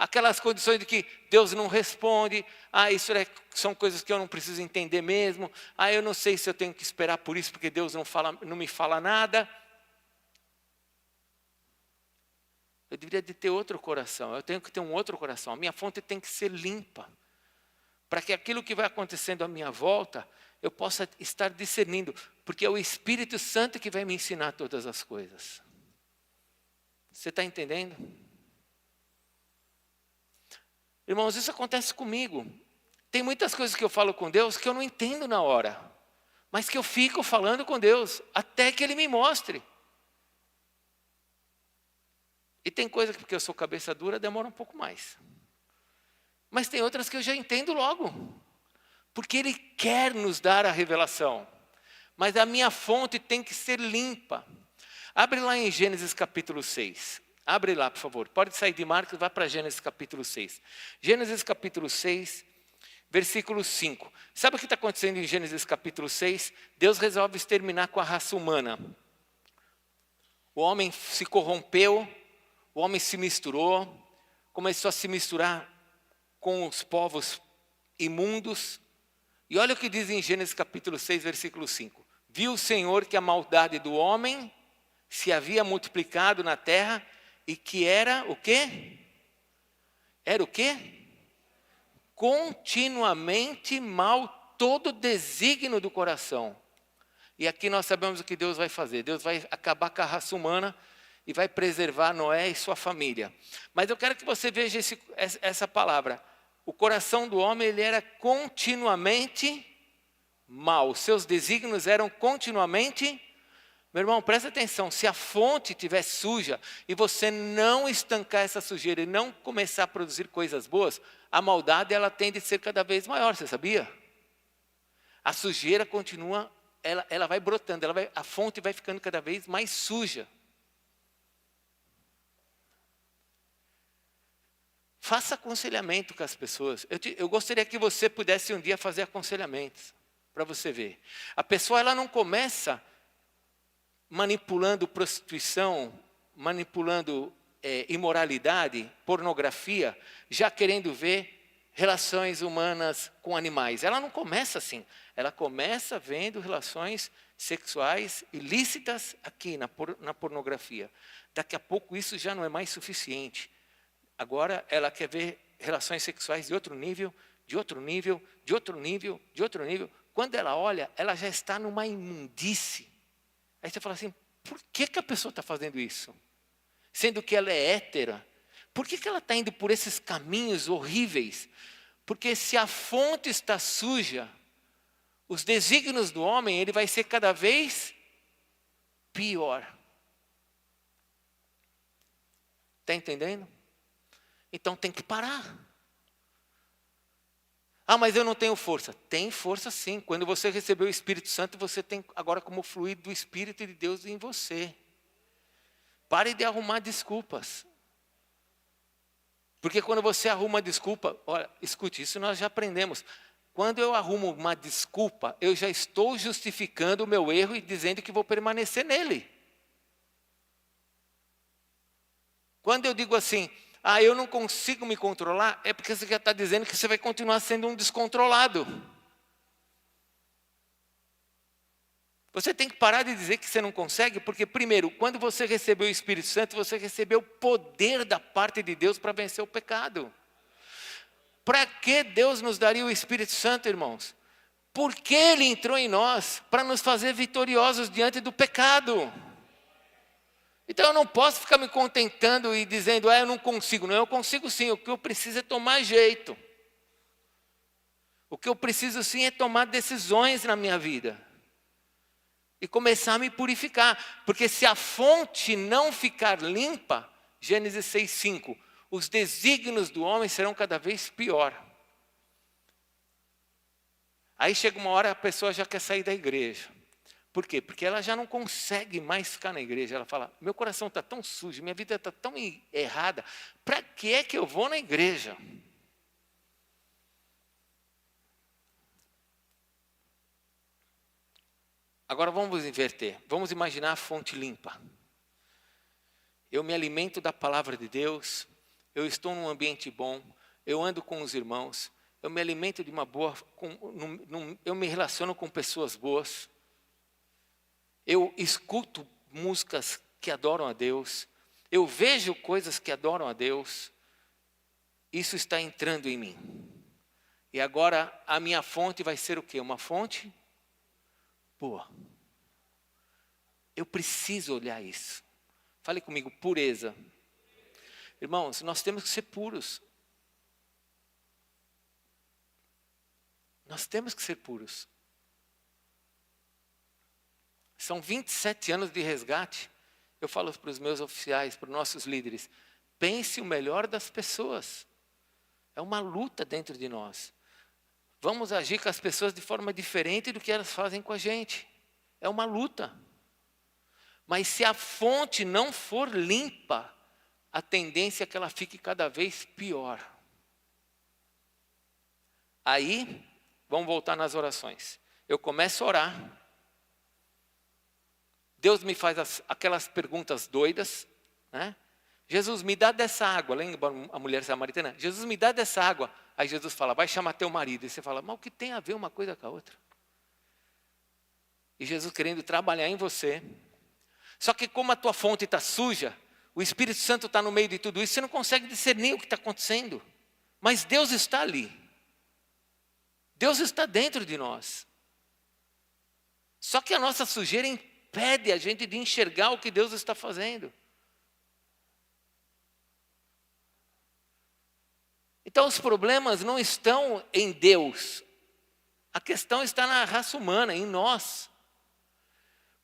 aquelas condições de que Deus não responde. Isso são coisas que eu não preciso entender mesmo. Eu não sei se eu tenho que esperar por isso, porque Deus não me fala nada. Eu deveria de ter outro coração. Eu tenho que ter um outro coração. A minha fonte tem que ser limpa, para que aquilo que vai acontecendo à minha volta, eu possa estar discernindo. Porque é o Espírito Santo que vai me ensinar todas as coisas. Você está entendendo? Irmãos, isso acontece comigo. Tem muitas coisas que eu falo com Deus que eu não entendo na hora, mas que eu fico falando com Deus até que Ele me mostre. E tem coisa que, porque eu sou cabeça dura, demora um pouco mais. Mas tem outras que eu já entendo logo, porque Ele quer nos dar a revelação. Mas a minha fonte tem que ser limpa. Abre lá em Gênesis capítulo 6. Abre lá, por favor. Pode sair de Marcos, vai para Gênesis capítulo 6. Gênesis capítulo 6, versículo 5. Sabe o que está acontecendo em Gênesis capítulo 6? Deus resolve exterminar com a raça humana. O homem se corrompeu, o homem se misturou, começou a se misturar com os povos imundos. E olha o que diz em Gênesis capítulo 6, versículo 5. Viu o Senhor que a maldade do homem se havia multiplicado na terra, e que era o quê? Era o quê? Continuamente mal todo desígnio do coração. E aqui nós sabemos o que Deus vai fazer. Deus vai acabar com a raça humana e vai preservar Noé e sua família. Mas eu quero que você veja essa palavra. O coração do homem, ele era continuamente mal. Os seus desígnios eram continuamente. Meu irmão, presta atenção, se a fonte estiver suja e você não estancar essa sujeira e não começar a produzir coisas boas, a maldade ela tende a ser cada vez maior, você sabia? A sujeira continua, ela vai brotando, a fonte vai ficando cada vez mais suja. Faça aconselhamento com as pessoas. Eu gostaria que você pudesse um dia fazer aconselhamentos, para você ver. A pessoa ela não começa manipulando prostituição, manipulando imoralidade, pornografia, já querendo ver relações humanas com animais. Ela não começa assim. Ela começa vendo relações sexuais ilícitas aqui na pornografia. Daqui a pouco isso já não é mais suficiente. Agora ela quer ver relações sexuais de outro nível, de outro nível, de outro nível, de outro nível. Quando ela olha, ela já está numa imundície. Aí você fala assim, por que a pessoa está fazendo isso? Sendo que ela é hétera. Por que ela está indo por esses caminhos horríveis? Porque se a fonte está suja, os desígnios do homem, ele vai ser cada vez pior. Está entendendo? Então tem que parar. Mas eu não tenho força. Tem força sim. Quando você recebeu o Espírito Santo, você tem agora como fluir do Espírito de Deus em você. Pare de arrumar desculpas. Porque quando você arruma desculpa, olha, escute, isso nós já aprendemos. Quando eu arrumo uma desculpa, eu já estou justificando o meu erro e dizendo que vou permanecer nele. Quando eu digo assim, eu não consigo me controlar, é porque você já está dizendo que você vai continuar sendo um descontrolado. Você tem que parar de dizer que você não consegue, porque primeiro, quando você recebeu o Espírito Santo, você recebeu o poder da parte de Deus para vencer o pecado. Para que Deus nos daria o Espírito Santo, irmãos? Porque Ele entrou em nós para nos fazer vitoriosos diante do pecado. Então eu não posso ficar me contentando e dizendo, eu não consigo. Não, eu consigo sim, o que eu preciso é tomar jeito. O que eu preciso sim é tomar decisões na minha vida. E começar a me purificar. Porque se a fonte não ficar limpa, Gênesis 6:5, os desígnios do homem serão cada vez pior. Aí chega uma hora a pessoa já quer sair da igreja. Por quê? Porque ela já não consegue mais ficar na igreja. Ela fala, meu coração está tão sujo, minha vida está tão errada, para que é que eu vou na igreja? Agora vamos inverter, vamos imaginar a fonte limpa. Eu me alimento da palavra de Deus, eu estou num ambiente bom, eu ando com os irmãos, eu me alimento de uma boa, eu me relaciono com pessoas boas, eu escuto músicas que adoram a Deus, eu vejo coisas que adoram a Deus, isso está entrando em mim. E agora a minha fonte vai ser o quê? Uma fonte boa. Eu preciso olhar isso. Fale comigo, pureza. Irmãos, nós temos que ser puros. Nós temos que ser puros. São 27 anos de resgate. Eu falo para os meus oficiais, para os nossos líderes, pense o melhor das pessoas. É uma luta dentro de nós. Vamos agir com as pessoas de forma diferente do que elas fazem com a gente. É uma luta. Mas se a fonte não for limpa, a tendência é que ela fique cada vez pior. Aí, vamos voltar nas orações. Eu começo a orar. Deus me faz aquelas perguntas doidas, né? Jesus, me dá dessa água. Lembra a mulher samaritana? Jesus, me dá dessa água. Aí Jesus fala, vai chamar teu marido. E você fala, mas o que tem a ver uma coisa com a outra? E Jesus querendo trabalhar em você. Só que como a tua fonte está suja, o Espírito Santo está no meio de tudo isso, você não consegue discernir o que está acontecendo. Mas Deus está ali. Deus está dentro de nós. Só que a nossa sujeira impede a gente de enxergar o que Deus está fazendo. Então os problemas não estão em Deus. A questão está na raça humana, em nós.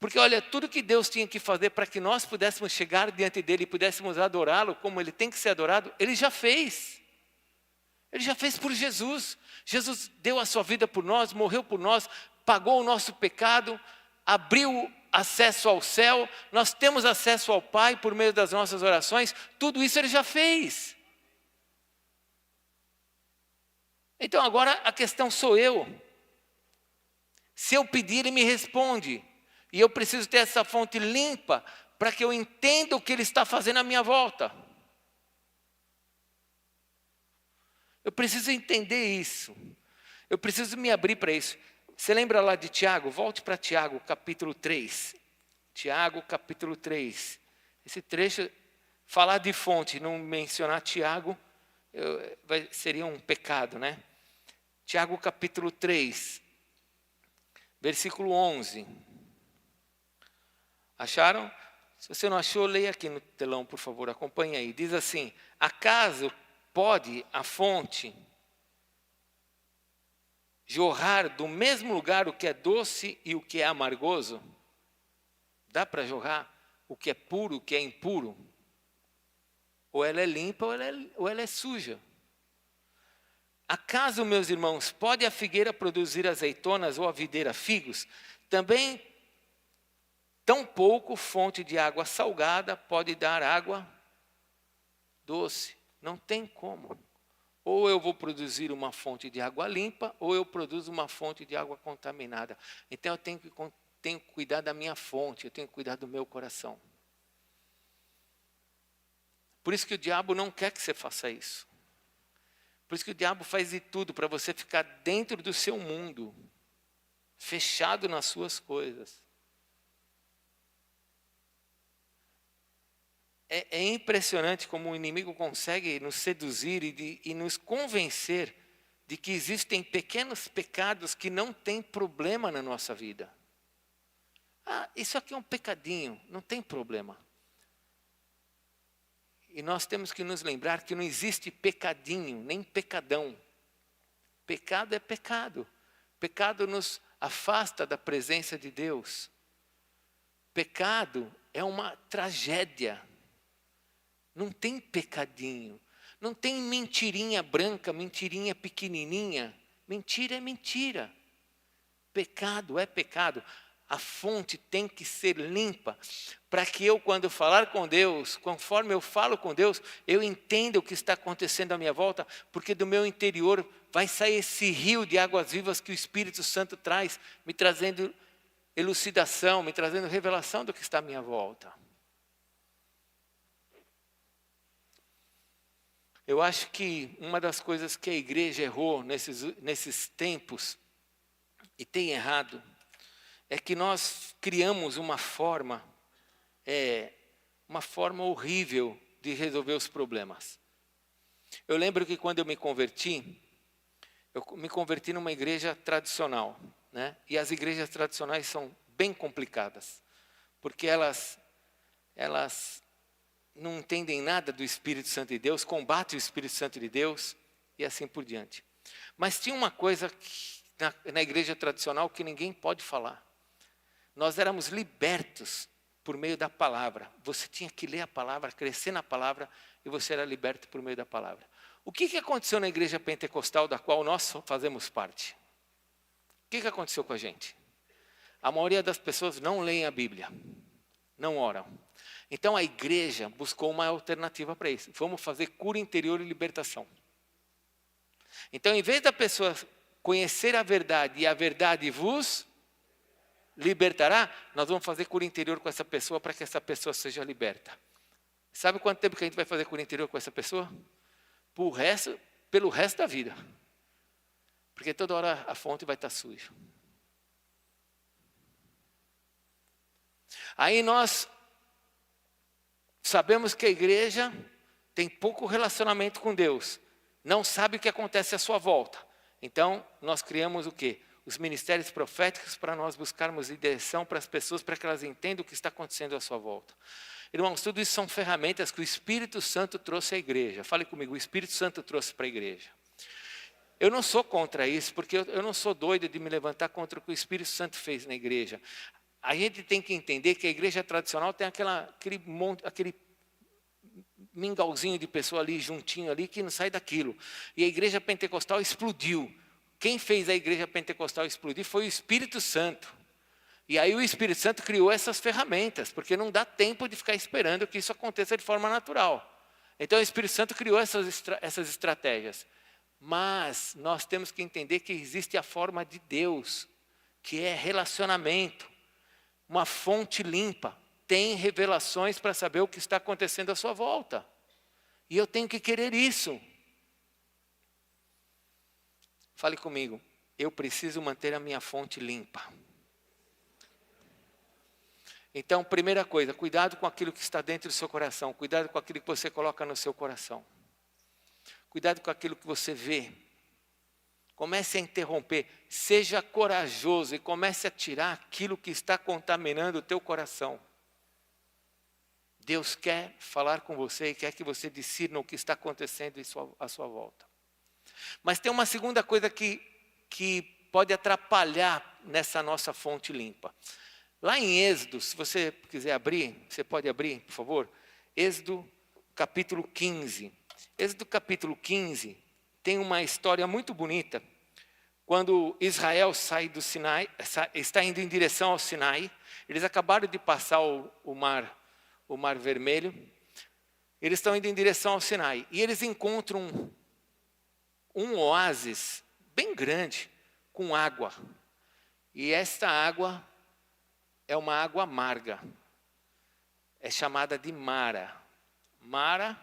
Porque olha, tudo que Deus tinha que fazer para que nós pudéssemos chegar diante dele e pudéssemos adorá-lo como ele tem que ser adorado, ele já fez. Ele já fez por Jesus. Jesus deu a sua vida por nós, morreu por nós, pagou o nosso pecado, abriu acesso ao céu, nós temos acesso ao Pai por meio das nossas orações, tudo isso ele já fez. Então agora a questão sou eu. Se eu pedir, ele me responde. E eu preciso ter essa fonte limpa para que eu entenda o que ele está fazendo à minha volta. Eu preciso entender isso. Eu preciso me abrir para isso. Você lembra lá de Tiago? Volte para Tiago, capítulo 3. Tiago, capítulo 3. Esse trecho, falar de fonte, não mencionar Tiago, seria um pecado, né? Tiago, capítulo 3, versículo 11. Acharam? Se você não achou, leia aqui no telão, por favor, acompanhe aí. Diz assim, acaso pode a fonte jorrar do mesmo lugar o que é doce e o que é amargoso? Dá para jorrar o que é puro, o que é impuro? Ou ela é limpa ou ela é suja. Acaso, meus irmãos, pode a figueira produzir azeitonas ou a videira figos? Também tão pouco fonte de água salgada pode dar água doce. Não tem como. Ou eu vou produzir uma fonte de água limpa, ou eu produzo uma fonte de água contaminada. Então eu tenho que cuidar da minha fonte, eu tenho que cuidar do meu coração. Por isso que o diabo não quer que você faça isso. Por isso que o diabo faz de tudo para você ficar dentro do seu mundo, fechado nas suas coisas. É impressionante como o inimigo consegue nos seduzir e nos convencer de que existem pequenos pecados que não têm problema na nossa vida. Ah, isso aqui é um pecadinho, não tem problema. E nós temos que nos lembrar que não existe pecadinho, nem pecadão. Pecado é pecado. Pecado nos afasta da presença de Deus. Pecado é uma tragédia. Não tem pecadinho. Não tem mentirinha branca, mentirinha pequenininha. Mentira é mentira. Pecado é pecado. A fonte tem que ser limpa, para que eu, quando falar com Deus, conforme eu falo com Deus, eu entenda o que está acontecendo à minha volta, porque do meu interior vai sair esse rio de águas vivas que o Espírito Santo traz, me trazendo elucidação, me trazendo revelação do que está à minha volta. Eu acho que uma das coisas que a igreja errou nesses tempos, e tem errado, é que nós criamos uma forma horrível de resolver os problemas. Eu lembro que quando eu me converti numa igreja tradicional, né? E as igrejas tradicionais são bem complicadas, porque elas não entendem nada do Espírito Santo de Deus, combatem o Espírito Santo de Deus e assim por diante. Mas tinha uma coisa na igreja tradicional que ninguém pode falar. Nós éramos libertos por meio da palavra. Você tinha que ler a palavra, crescer na palavra, e você era liberto por meio da palavra. O que aconteceu na igreja pentecostal, da qual nós fazemos parte? O que aconteceu com a gente? A maioria das pessoas não leem a Bíblia, não oram. Então a igreja buscou uma alternativa para isso. Vamos fazer cura interior e libertação. Então, em vez da pessoa conhecer a verdade e a verdade vos libertará, nós vamos fazer cura interior com essa pessoa para que essa pessoa seja liberta. Sabe quanto tempo que a gente vai fazer cura interior com essa pessoa? Pelo resto da vida. Porque toda hora a fonte vai estar suja. Aí nós sabemos que a igreja tem pouco relacionamento com Deus. Não sabe o que acontece à sua volta. Então, nós criamos o quê? Os ministérios proféticos para nós buscarmos direção para as pessoas, para que elas entendam o que está acontecendo à sua volta. Irmãos, tudo isso são ferramentas que o Espírito Santo trouxe à igreja. Fale comigo, o Espírito Santo trouxe para a igreja. Eu não sou contra isso, porque eu não sou doido de me levantar contra o que o Espírito Santo fez na igreja. A gente tem que entender que a igreja tradicional tem aquele mingauzinho de pessoa ali, juntinho ali, que não sai daquilo. E a igreja pentecostal explodiu. Quem fez a igreja pentecostal explodir foi o Espírito Santo. E aí o Espírito Santo criou essas ferramentas, porque não dá tempo de ficar esperando que isso aconteça de forma natural. Então o Espírito Santo criou essas estratégias. Mas nós temos que entender que existe a forma de Deus, que é relacionamento, uma fonte limpa. Tem revelações para saber o que está acontecendo à sua volta. E eu tenho que querer isso. Fale comigo, eu preciso manter a minha fonte limpa. Então, primeira coisa, cuidado com aquilo que está dentro do seu coração. Cuidado com aquilo que você coloca no seu coração. Cuidado com aquilo que você vê. Comece a interromper. Seja corajoso e comece a tirar aquilo que está contaminando o teu coração. Deus quer falar com você e quer que você discirna o que está acontecendo à sua volta. Mas tem uma segunda coisa que pode atrapalhar nessa nossa fonte limpa. Lá em Êxodo, se você quiser abrir, você pode abrir, por favor? Êxodo capítulo 15. Êxodo capítulo 15 tem uma história muito bonita. Quando Israel sai do Sinai, está indo em direção ao Sinai, eles acabaram de passar o Mar Vermelho, eles estão indo em direção ao Sinai, e eles encontram um oásis bem grande, com água. E esta água é uma água amarga. É chamada de Mara. Mara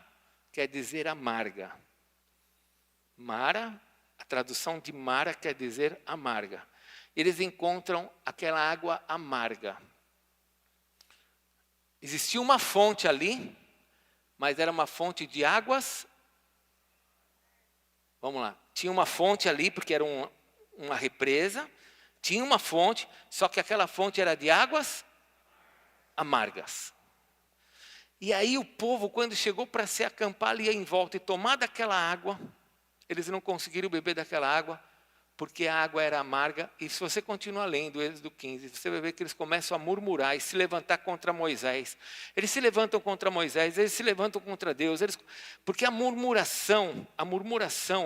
quer dizer amarga. Mara, a tradução de Mara quer dizer amarga. Eles encontram aquela água amarga. Existia uma fonte ali, mas era uma fonte de águas. Vamos lá, tinha uma fonte ali, porque era uma represa, tinha uma fonte, só que aquela fonte era de águas amargas. E aí o povo, quando chegou para se acampar ali em volta e tomar daquela água, eles não conseguiram beber daquela água, porque a água era amarga. E se você continuar lendo Êxodo 15, você vai ver que eles começam a murmurar e se levantar contra Moisés. Eles se levantam contra Moisés, eles se levantam contra Deus. Porque a murmuração,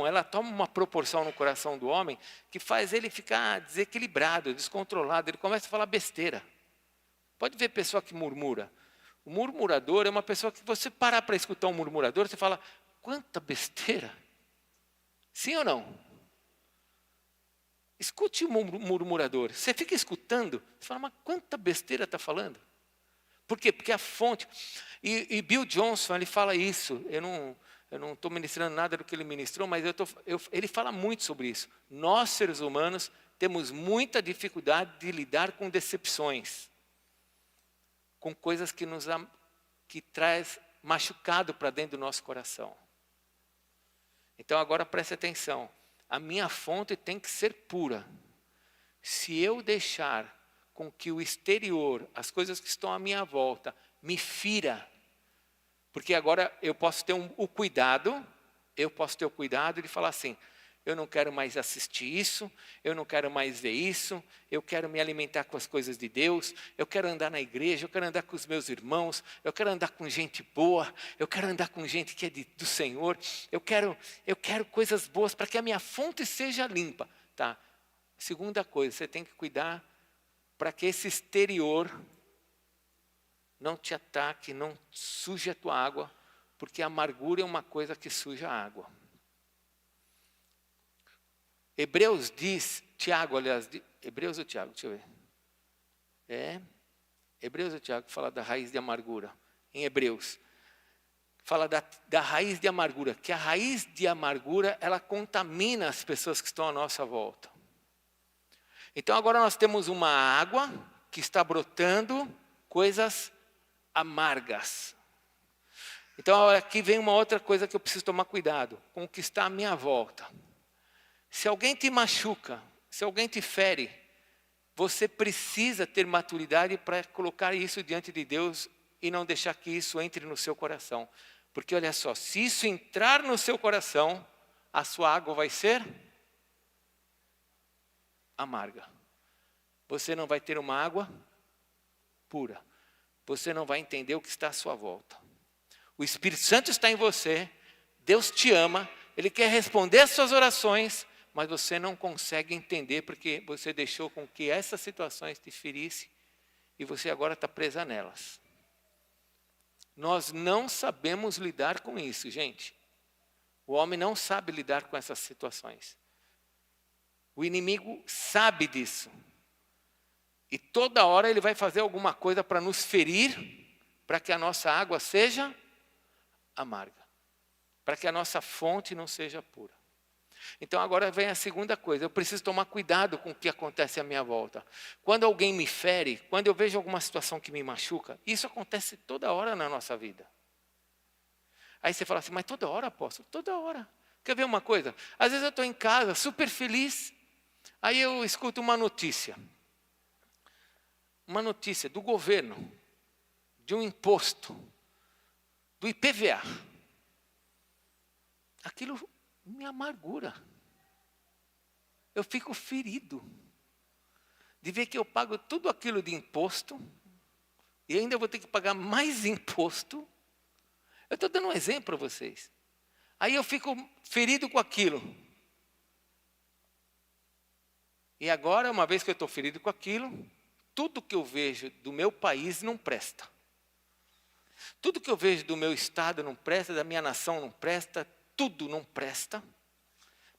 ela toma uma proporção no coração do homem que faz ele ficar desequilibrado, descontrolado. Ele começa a falar besteira. Pode ver pessoa que murmura. O murmurador é uma pessoa que você parar para escutar um murmurador, você fala, quanta besteira. Sim ou não? Escute o murmurador. Você fica escutando, você fala, mas quanta besteira está falando? Por quê? Porque a fonte... E Bill Johnson, ele fala isso. Eu não estou ministrando nada do que ele ministrou, mas ele fala muito sobre isso. Nós, seres humanos, temos muita dificuldade de lidar com decepções. Com coisas que traz machucado para dentro do nosso coração. Então agora preste atenção. A minha fonte tem que ser pura. Se eu deixar com que o exterior, as coisas que estão à minha volta, me fira, porque agora eu posso ter o cuidado de falar assim, eu não quero mais assistir isso, eu não quero mais ver isso, eu quero me alimentar com as coisas de Deus, eu quero andar na igreja, eu quero andar com os meus irmãos, eu quero andar com gente boa, eu quero andar com gente que é do Senhor, eu quero coisas boas para que a minha fonte seja limpa. Tá? Segunda coisa, você tem que cuidar para que esse exterior não te ataque, não suje a tua água, porque a amargura é uma coisa que suja a água. Hebreus diz, Hebreus ou Tiago, deixa eu ver. Hebreus ou Tiago fala da raiz de amargura. Em Hebreus, fala da raiz de amargura, que a raiz de amargura, ela contamina as pessoas que estão à nossa volta. Então agora nós temos uma água que está brotando coisas amargas. Então aqui vem uma outra coisa que eu preciso tomar cuidado, com o que está à minha volta. Se alguém te machuca, se alguém te fere, você precisa ter maturidade para colocar isso diante de Deus e não deixar que isso entre no seu coração. Porque olha só, se isso entrar no seu coração, a sua água vai ser amarga. Você não vai ter uma água pura. Você não vai entender o que está à sua volta. O Espírito Santo está em você, Deus te ama, Ele quer responder às suas orações, mas você não consegue entender porque você deixou com que essas situações te ferissem e você agora está presa nelas. Nós não sabemos lidar com isso, gente. O homem não sabe lidar com essas situações. O inimigo sabe disso. E toda hora ele vai fazer alguma coisa para nos ferir, para que a nossa água seja amarga, para que a nossa fonte não seja pura. Então agora vem a segunda coisa, eu preciso tomar cuidado com o que acontece à minha volta. Quando alguém me fere, quando eu vejo alguma situação que me machuca, isso acontece toda hora na nossa vida. Aí você fala assim, mas toda hora, apóstolo? Toda hora. Quer ver uma coisa? Às vezes eu estou em casa, super feliz, aí eu escuto uma notícia do governo, de um imposto, do IPVA. Aquilo me amargura. Eu fico ferido de ver que eu pago tudo aquilo de imposto e ainda vou ter que pagar mais imposto. Eu estou dando um exemplo para vocês. Aí eu fico ferido com aquilo. E agora, uma vez que eu estou ferido com aquilo, tudo que eu vejo do meu país não presta. Tudo que eu vejo do meu estado não presta, da minha nação não presta, tudo não presta,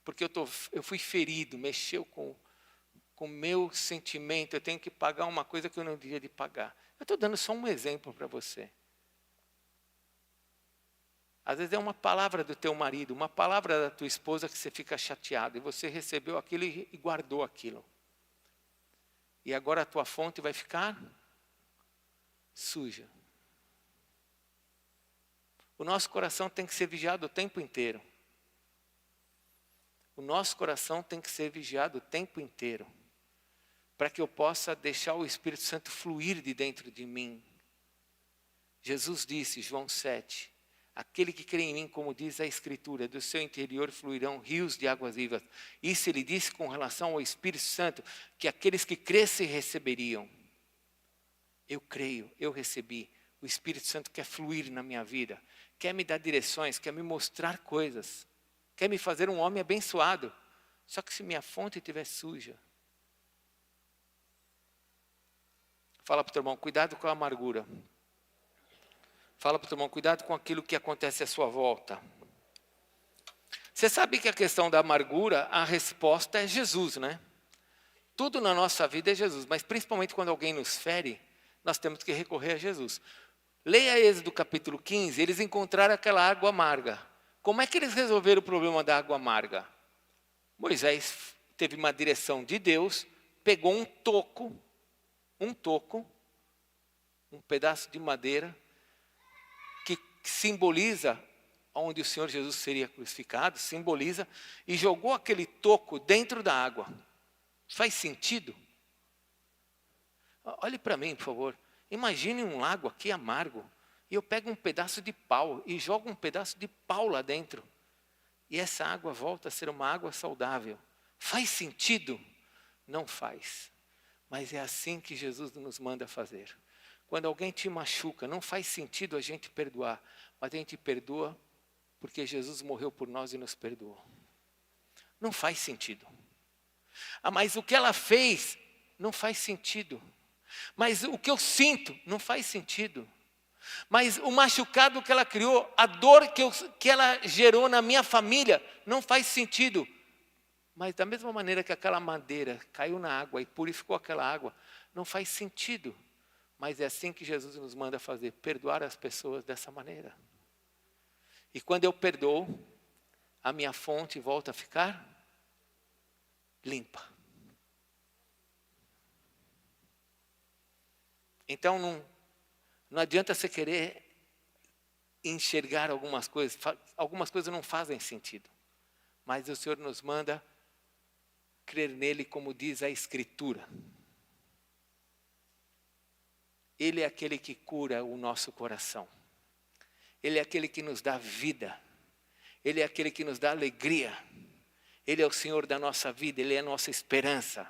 porque eu fui ferido, mexeu com o meu sentimento, eu tenho que pagar uma coisa que eu não devia de pagar. Eu estou dando só um exemplo para você. Às vezes é uma palavra do teu marido, uma palavra da tua esposa que você fica chateado, e você recebeu aquilo e guardou aquilo. E agora a tua fonte vai ficar suja. O nosso coração tem que ser vigiado o tempo inteiro. O nosso coração tem que ser vigiado o tempo inteiro. Para que eu possa deixar o Espírito Santo fluir de dentro de mim. Jesus disse, João 7, Aquele que crê em mim, como diz a Escritura, do seu interior fluirão rios de águas vivas. Isso ele disse com relação ao Espírito Santo, que aqueles que crescem receberiam. Eu creio, eu recebi. O Espírito Santo quer fluir na minha vida, quer me dar direções, quer me mostrar coisas, quer me fazer um homem abençoado. Só que se minha fonte estiver suja, fala para o teu irmão, cuidado com a amargura. Fala para o teu irmão, cuidado com aquilo que acontece à sua volta. Você sabe que a questão da amargura, a resposta é Jesus, né? Tudo na nossa vida é Jesus, mas principalmente quando alguém nos fere, nós temos que recorrer a Jesus. Leia Êxodo capítulo 15, eles encontraram aquela água amarga. Como é que eles resolveram o problema da água amarga? Moisés teve uma direção de Deus, pegou um toco, um pedaço de madeira, que simboliza onde o Senhor Jesus seria crucificado, simboliza, e jogou aquele toco dentro da água. Faz sentido? Olhe para mim, por favor. Imagine um lago aqui amargo, e eu pego um pedaço de pau e jogo um pedaço de pau lá dentro. E essa água volta a ser uma água saudável. Faz sentido? Não faz. Mas é assim que Jesus nos manda fazer. Quando alguém te machuca, não faz sentido a gente perdoar, mas a gente perdoa porque Jesus morreu por nós e nos perdoou. Não faz sentido. Mas o que ela fez não faz sentido. Mas o que eu sinto não faz sentido. Mas o machucado que ela criou, a dor que ela gerou na minha família, não faz sentido. Mas da mesma maneira que aquela madeira caiu na água e purificou aquela água, não faz sentido. Mas é assim que Jesus nos manda fazer, perdoar as pessoas dessa maneira. E quando eu perdoo, a minha fonte volta a ficar limpa. Então não adianta você querer enxergar algumas coisas não fazem sentido. Mas o Senhor nos manda crer nele como diz a Escritura. Ele é aquele que cura o nosso coração. Ele é aquele que nos dá vida. Ele é aquele que nos dá alegria. Ele é o Senhor da nossa vida, Ele é a nossa esperança.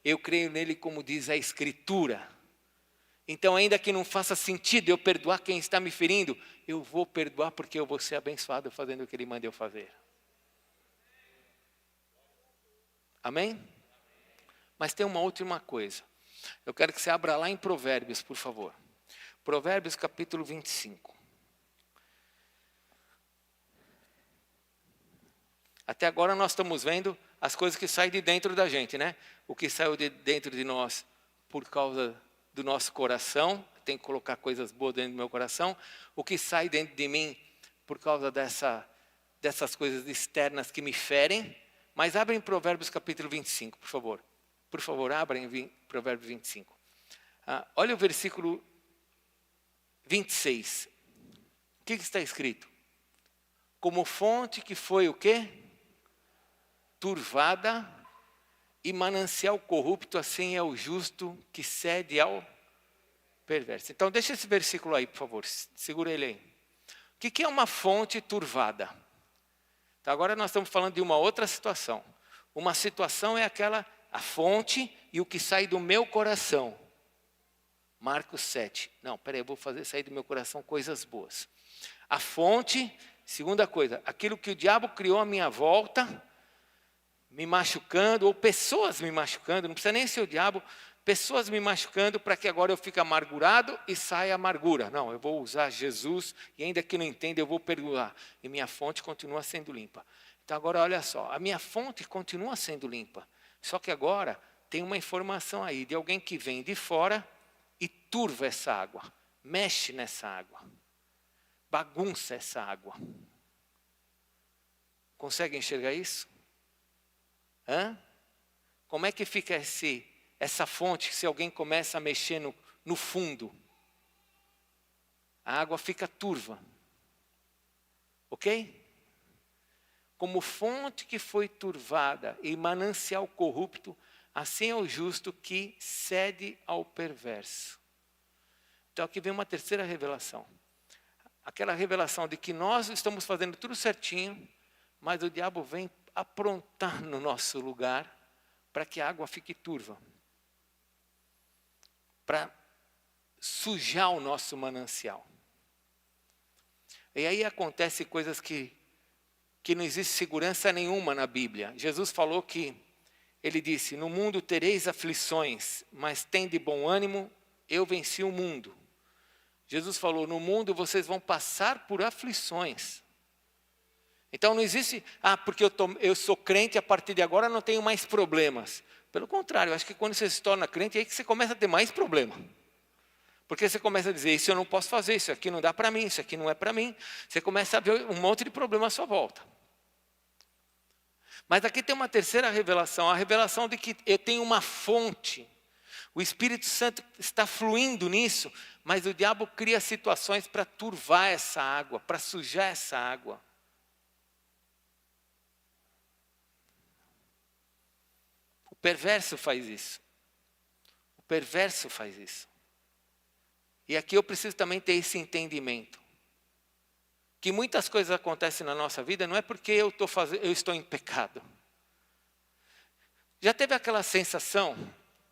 Eu creio nele como diz a Escritura. Então, ainda que não faça sentido eu perdoar quem está me ferindo, eu vou perdoar porque eu vou ser abençoado fazendo o que Ele manda eu fazer. Amém? Mas tem uma última coisa. Eu quero que você abra lá em Provérbios, por favor. Provérbios capítulo 25. Até agora nós estamos vendo as coisas que saem de dentro da gente, né? O que saiu de dentro de nós por causa do nosso coração, tem que colocar coisas boas dentro do meu coração. O que sai dentro de mim por causa dessas coisas externas que me ferem. Mas abrem em Provérbios capítulo 25, por favor. Por favor, abrem em Provérbios 25. Olha o versículo 26. O que está escrito? Como fonte que foi o quê? Turvada e manancial corrupto, assim é o justo que cede ao perverso. Então, deixa esse versículo aí, por favor. Segura ele aí. O que é uma fonte turvada? Então, agora nós estamos falando de uma outra situação. Uma situação é a fonte e o que sai do meu coração. Marcos 7. Não, peraí, eu vou fazer sair do meu coração coisas boas. A fonte, segunda coisa, aquilo que o diabo criou à minha volta, me machucando, ou pessoas me machucando, não precisa nem ser o diabo, pessoas me machucando para que agora eu fique amargurado e saia amargura. Não, eu vou usar Jesus e ainda que não entenda eu vou perdoar. E minha fonte continua sendo limpa. Então agora olha só, a minha fonte continua sendo limpa. Só que agora tem uma informação aí de alguém que vem de fora e turva essa água, mexe nessa água, bagunça essa água. Consegue enxergar isso? Como é que fica essa fonte se alguém começa a mexer no fundo? A água fica turva. Ok? Como fonte que foi turvada e manancial corrupto, assim é o justo que cede ao perverso. Então aqui vem uma terceira revelação. Aquela revelação de que nós estamos fazendo tudo certinho, mas o diabo vem aprontar no nosso lugar para que a água fique turva. Para sujar o nosso manancial. E aí acontecem coisas que não existe segurança nenhuma na Bíblia. Jesus falou que, ele disse, no mundo tereis aflições, mas tende bom ânimo, eu venci o mundo. Jesus falou, no mundo vocês vão passar por aflições. Então não existe, porque eu sou crente, a partir de agora não tenho mais problemas. Pelo contrário, eu acho que quando você se torna crente, é aí que você começa a ter mais problema. Porque você começa a dizer, isso eu não posso fazer, isso aqui não dá para mim, isso aqui não é para mim. Você começa a ver um monte de problema à sua volta. Mas aqui tem uma terceira revelação, a revelação de que eu tenho uma fonte. O Espírito Santo está fluindo nisso, mas o diabo cria situações para turvar essa água, para sujar essa água. O perverso faz isso. O perverso faz isso. E aqui eu preciso também ter esse entendimento. Que muitas coisas acontecem na nossa vida, não é porque eu estou em pecado. Já teve aquela sensação?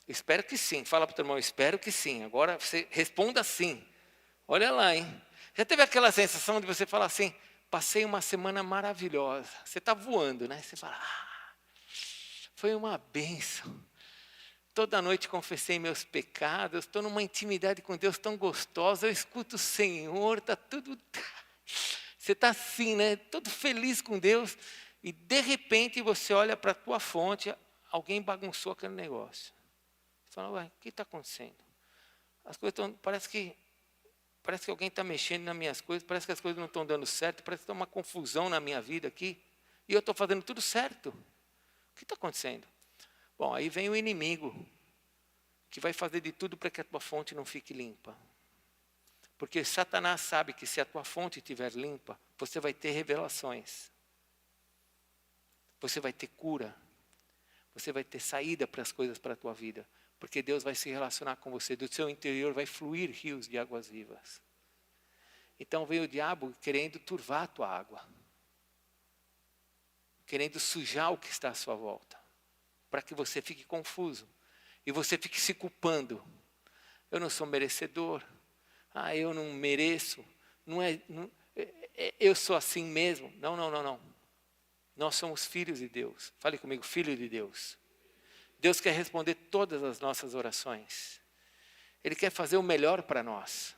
Espero que sim. Fala para o teu irmão, espero que sim. Agora você responda sim. Olha lá, hein? Já teve aquela sensação de você falar assim, passei uma semana maravilhosa. Você está voando, né? Você fala, foi uma bênção. Toda noite confessei meus pecados, estou numa intimidade com Deus tão gostosa, eu escuto o Senhor, está tudo... Você está assim, né? Todo feliz com Deus, e de repente você olha para a tua fonte, alguém bagunçou aquele negócio. Você fala, ué, o que está acontecendo? As coisas estão, parece que alguém está mexendo nas minhas coisas, parece que as coisas não estão dando certo, parece que está uma confusão na minha vida aqui, e eu estou fazendo tudo certo. O que está acontecendo? Bom, aí vem o inimigo, que vai fazer de tudo para que a tua fonte não fique limpa. Porque Satanás sabe que se a tua fonte estiver limpa, você vai ter revelações. Você vai ter cura. Você vai ter saída para as coisas para a tua vida. Porque Deus vai se relacionar com você. Do seu interior vai fluir rios de águas vivas. Então veio o diabo querendo turvar a tua água. Querendo sujar o que está à sua volta. Para que você fique confuso. E você fique se culpando. Eu não sou merecedor. Eu não mereço. Eu sou assim mesmo. Não. Nós somos filhos de Deus. Fale comigo, filho de Deus. Deus quer responder todas as nossas orações. Ele quer fazer o melhor para nós.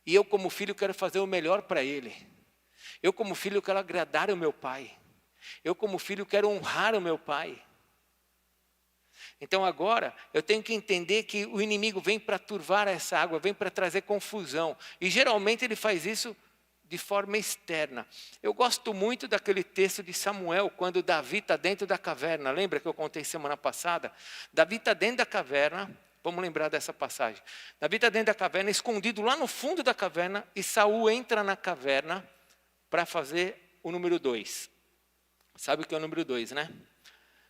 E eu como filho quero fazer o melhor para Ele. Eu como filho quero agradar o meu pai. Eu como filho quero honrar o meu pai. Então agora eu tenho que entender que o inimigo vem para turvar essa água, vem para trazer confusão. E geralmente ele faz isso de forma externa. Eu gosto muito daquele texto de Samuel, quando Davi está dentro da caverna. Lembra que eu contei semana passada? Davi está dentro da caverna, vamos lembrar dessa passagem. Davi está dentro da caverna, escondido lá no fundo da caverna, e Saul entra na caverna para fazer o número 2. Sabe o que é o número 2, né?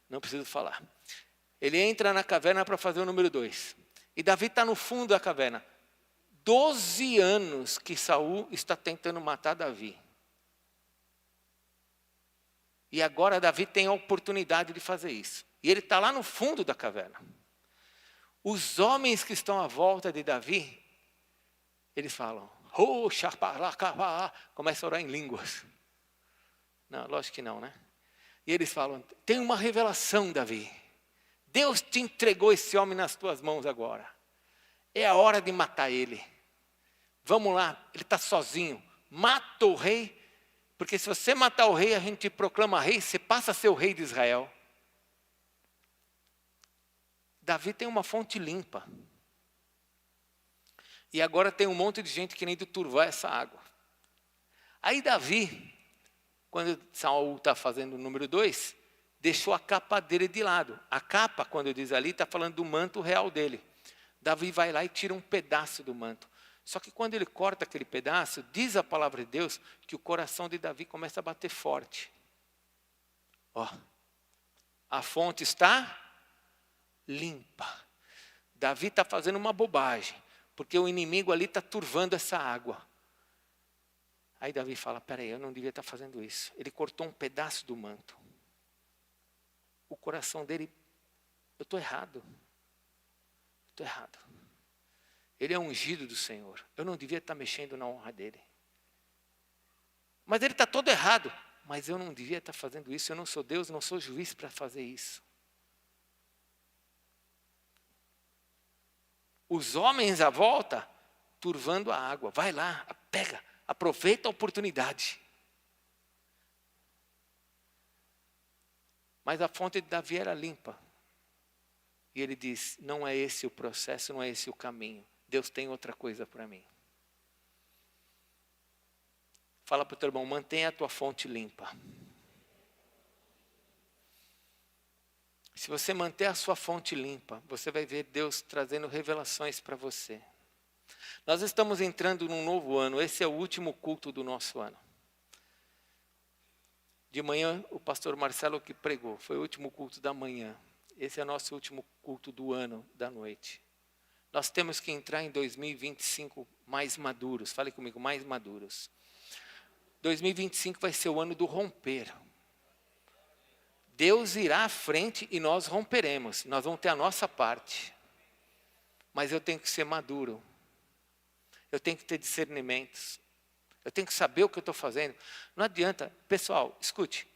Não preciso falar. Ele entra na caverna para fazer o número 2. E Davi está no fundo da caverna. 12 anos que Saul está tentando matar Davi. E agora Davi tem a oportunidade de fazer isso. E ele está lá no fundo da caverna. Os homens que estão à volta de Davi, eles falam, começa a orar em línguas. Não, lógico que não, né? E eles falam, tem uma revelação, Davi. Deus te entregou esse homem nas tuas mãos agora. É a hora de matar ele. Vamos lá, ele está sozinho. Mata o rei, porque se você matar o rei, a gente te proclama rei, você passa a ser o rei de Israel. Davi tem uma fonte limpa. E agora tem um monte de gente querendo turvar essa água. Aí Davi, quando Saul está fazendo o número 2, deixou a capa dele de lado. A capa, quando diz ali, está falando do manto real dele. Davi vai lá e tira um pedaço do manto. Só que quando ele corta aquele pedaço, diz a palavra de Deus que o coração de Davi começa a bater forte. A fonte está limpa. Davi está fazendo uma bobagem, porque o inimigo ali está turvando essa água. Aí Davi fala, peraí, eu não devia estar fazendo isso. Ele cortou um pedaço do manto. O coração dele, eu estou errado. Estou errado. Ele é ungido do Senhor. Eu não devia estar mexendo na honra dele. Mas ele está todo errado. Mas eu não devia estar fazendo isso. Eu não sou Deus, não sou juiz para fazer isso. Os homens à volta, turvando a água. Vai lá, pega, aproveita a oportunidade. Mas a fonte de Davi era limpa. E ele diz, não é esse o processo, não é esse o caminho. Deus tem outra coisa para mim. Fala para o teu irmão, mantenha a tua fonte limpa. Se você manter a sua fonte limpa, você vai ver Deus trazendo revelações para você. Nós estamos entrando num novo ano, esse é o último culto do nosso ano. De manhã, o pastor Marcelo que pregou, foi o último culto da manhã. Esse é o nosso último culto do ano, da noite. Nós temos que entrar em 2025 mais maduros. Fale comigo, mais maduros. 2025 vai ser o ano do romper. Deus irá à frente e nós romperemos. Nós vamos ter a nossa parte. Mas eu tenho que ser maduro. Eu tenho que ter discernimentos. Eu tenho que saber o que eu estou fazendo. Não adianta. Pessoal, escute.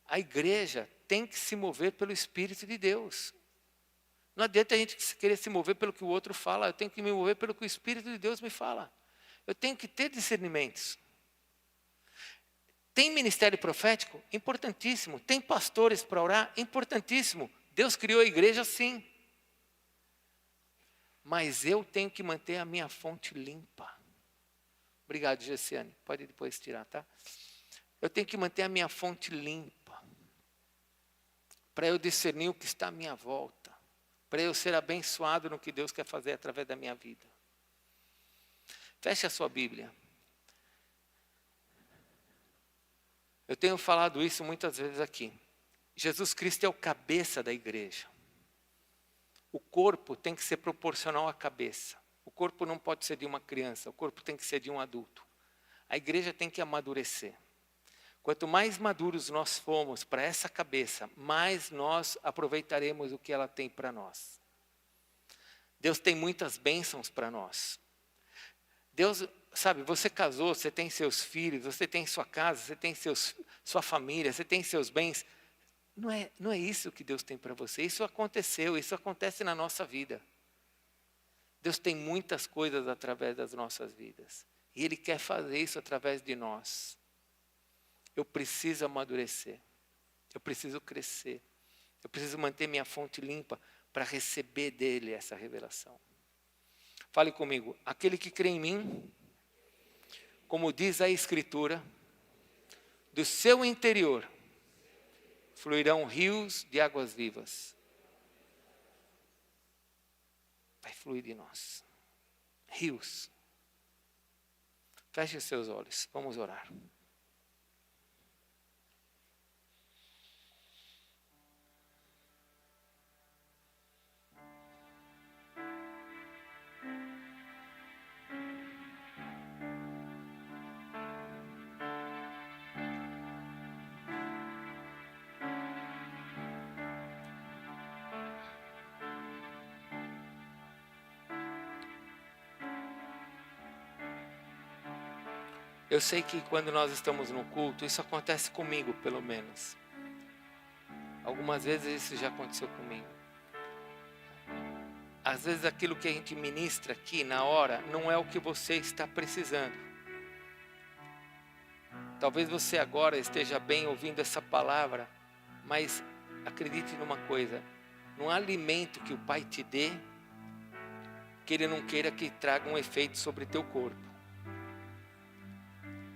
A igreja tem que se mover pelo Espírito de Deus. Não adianta a gente querer se mover pelo que o outro fala. Eu tenho que me mover pelo que o Espírito de Deus me fala. Eu tenho que ter discernimentos. Tem ministério profético? Importantíssimo. Tem pastores para orar? Importantíssimo. Deus criou a igreja sim. Mas eu tenho que manter a minha fonte limpa. Obrigado, Gessiane. Pode depois tirar, tá? Eu tenho que manter a minha fonte limpa. Para eu discernir o que está à minha volta. Para eu ser abençoado no que Deus quer fazer através da minha vida. Feche a sua Bíblia. Eu tenho falado isso muitas vezes aqui. Jesus Cristo é o cabeça da igreja. O corpo tem que ser proporcional à cabeça. O corpo não pode ser de uma criança, o corpo tem que ser de um adulto. A igreja tem que amadurecer. Quanto mais maduros nós formos para essa cabeça, mais nós aproveitaremos o que ela tem para nós. Deus tem muitas bênçãos para nós. Deus, sabe, você casou, você tem seus filhos, você tem sua casa, você tem sua família, você tem seus bens. Não é isso que Deus tem para você. Isso aconteceu, isso acontece na nossa vida. Deus tem muitas coisas através das nossas vidas. E Ele quer fazer isso através de nós. Eu preciso amadurecer. Eu preciso crescer. Eu preciso manter minha fonte limpa para receber dEle essa revelação. Fale comigo. Aquele que crê em mim, como diz a Escritura, do seu interior fluirão rios de águas vivas. Vai fluir de nós. Rios. Feche os seus olhos. Vamos orar. Eu sei que quando nós estamos no culto, isso acontece comigo, pelo menos. Algumas vezes isso já aconteceu comigo. Às vezes aquilo que a gente ministra aqui na hora não é o que você está precisando. Talvez você agora esteja bem ouvindo essa palavra, mas acredite numa coisa, não há alimento que o Pai te dê que Ele não queira que traga um efeito sobre teu corpo.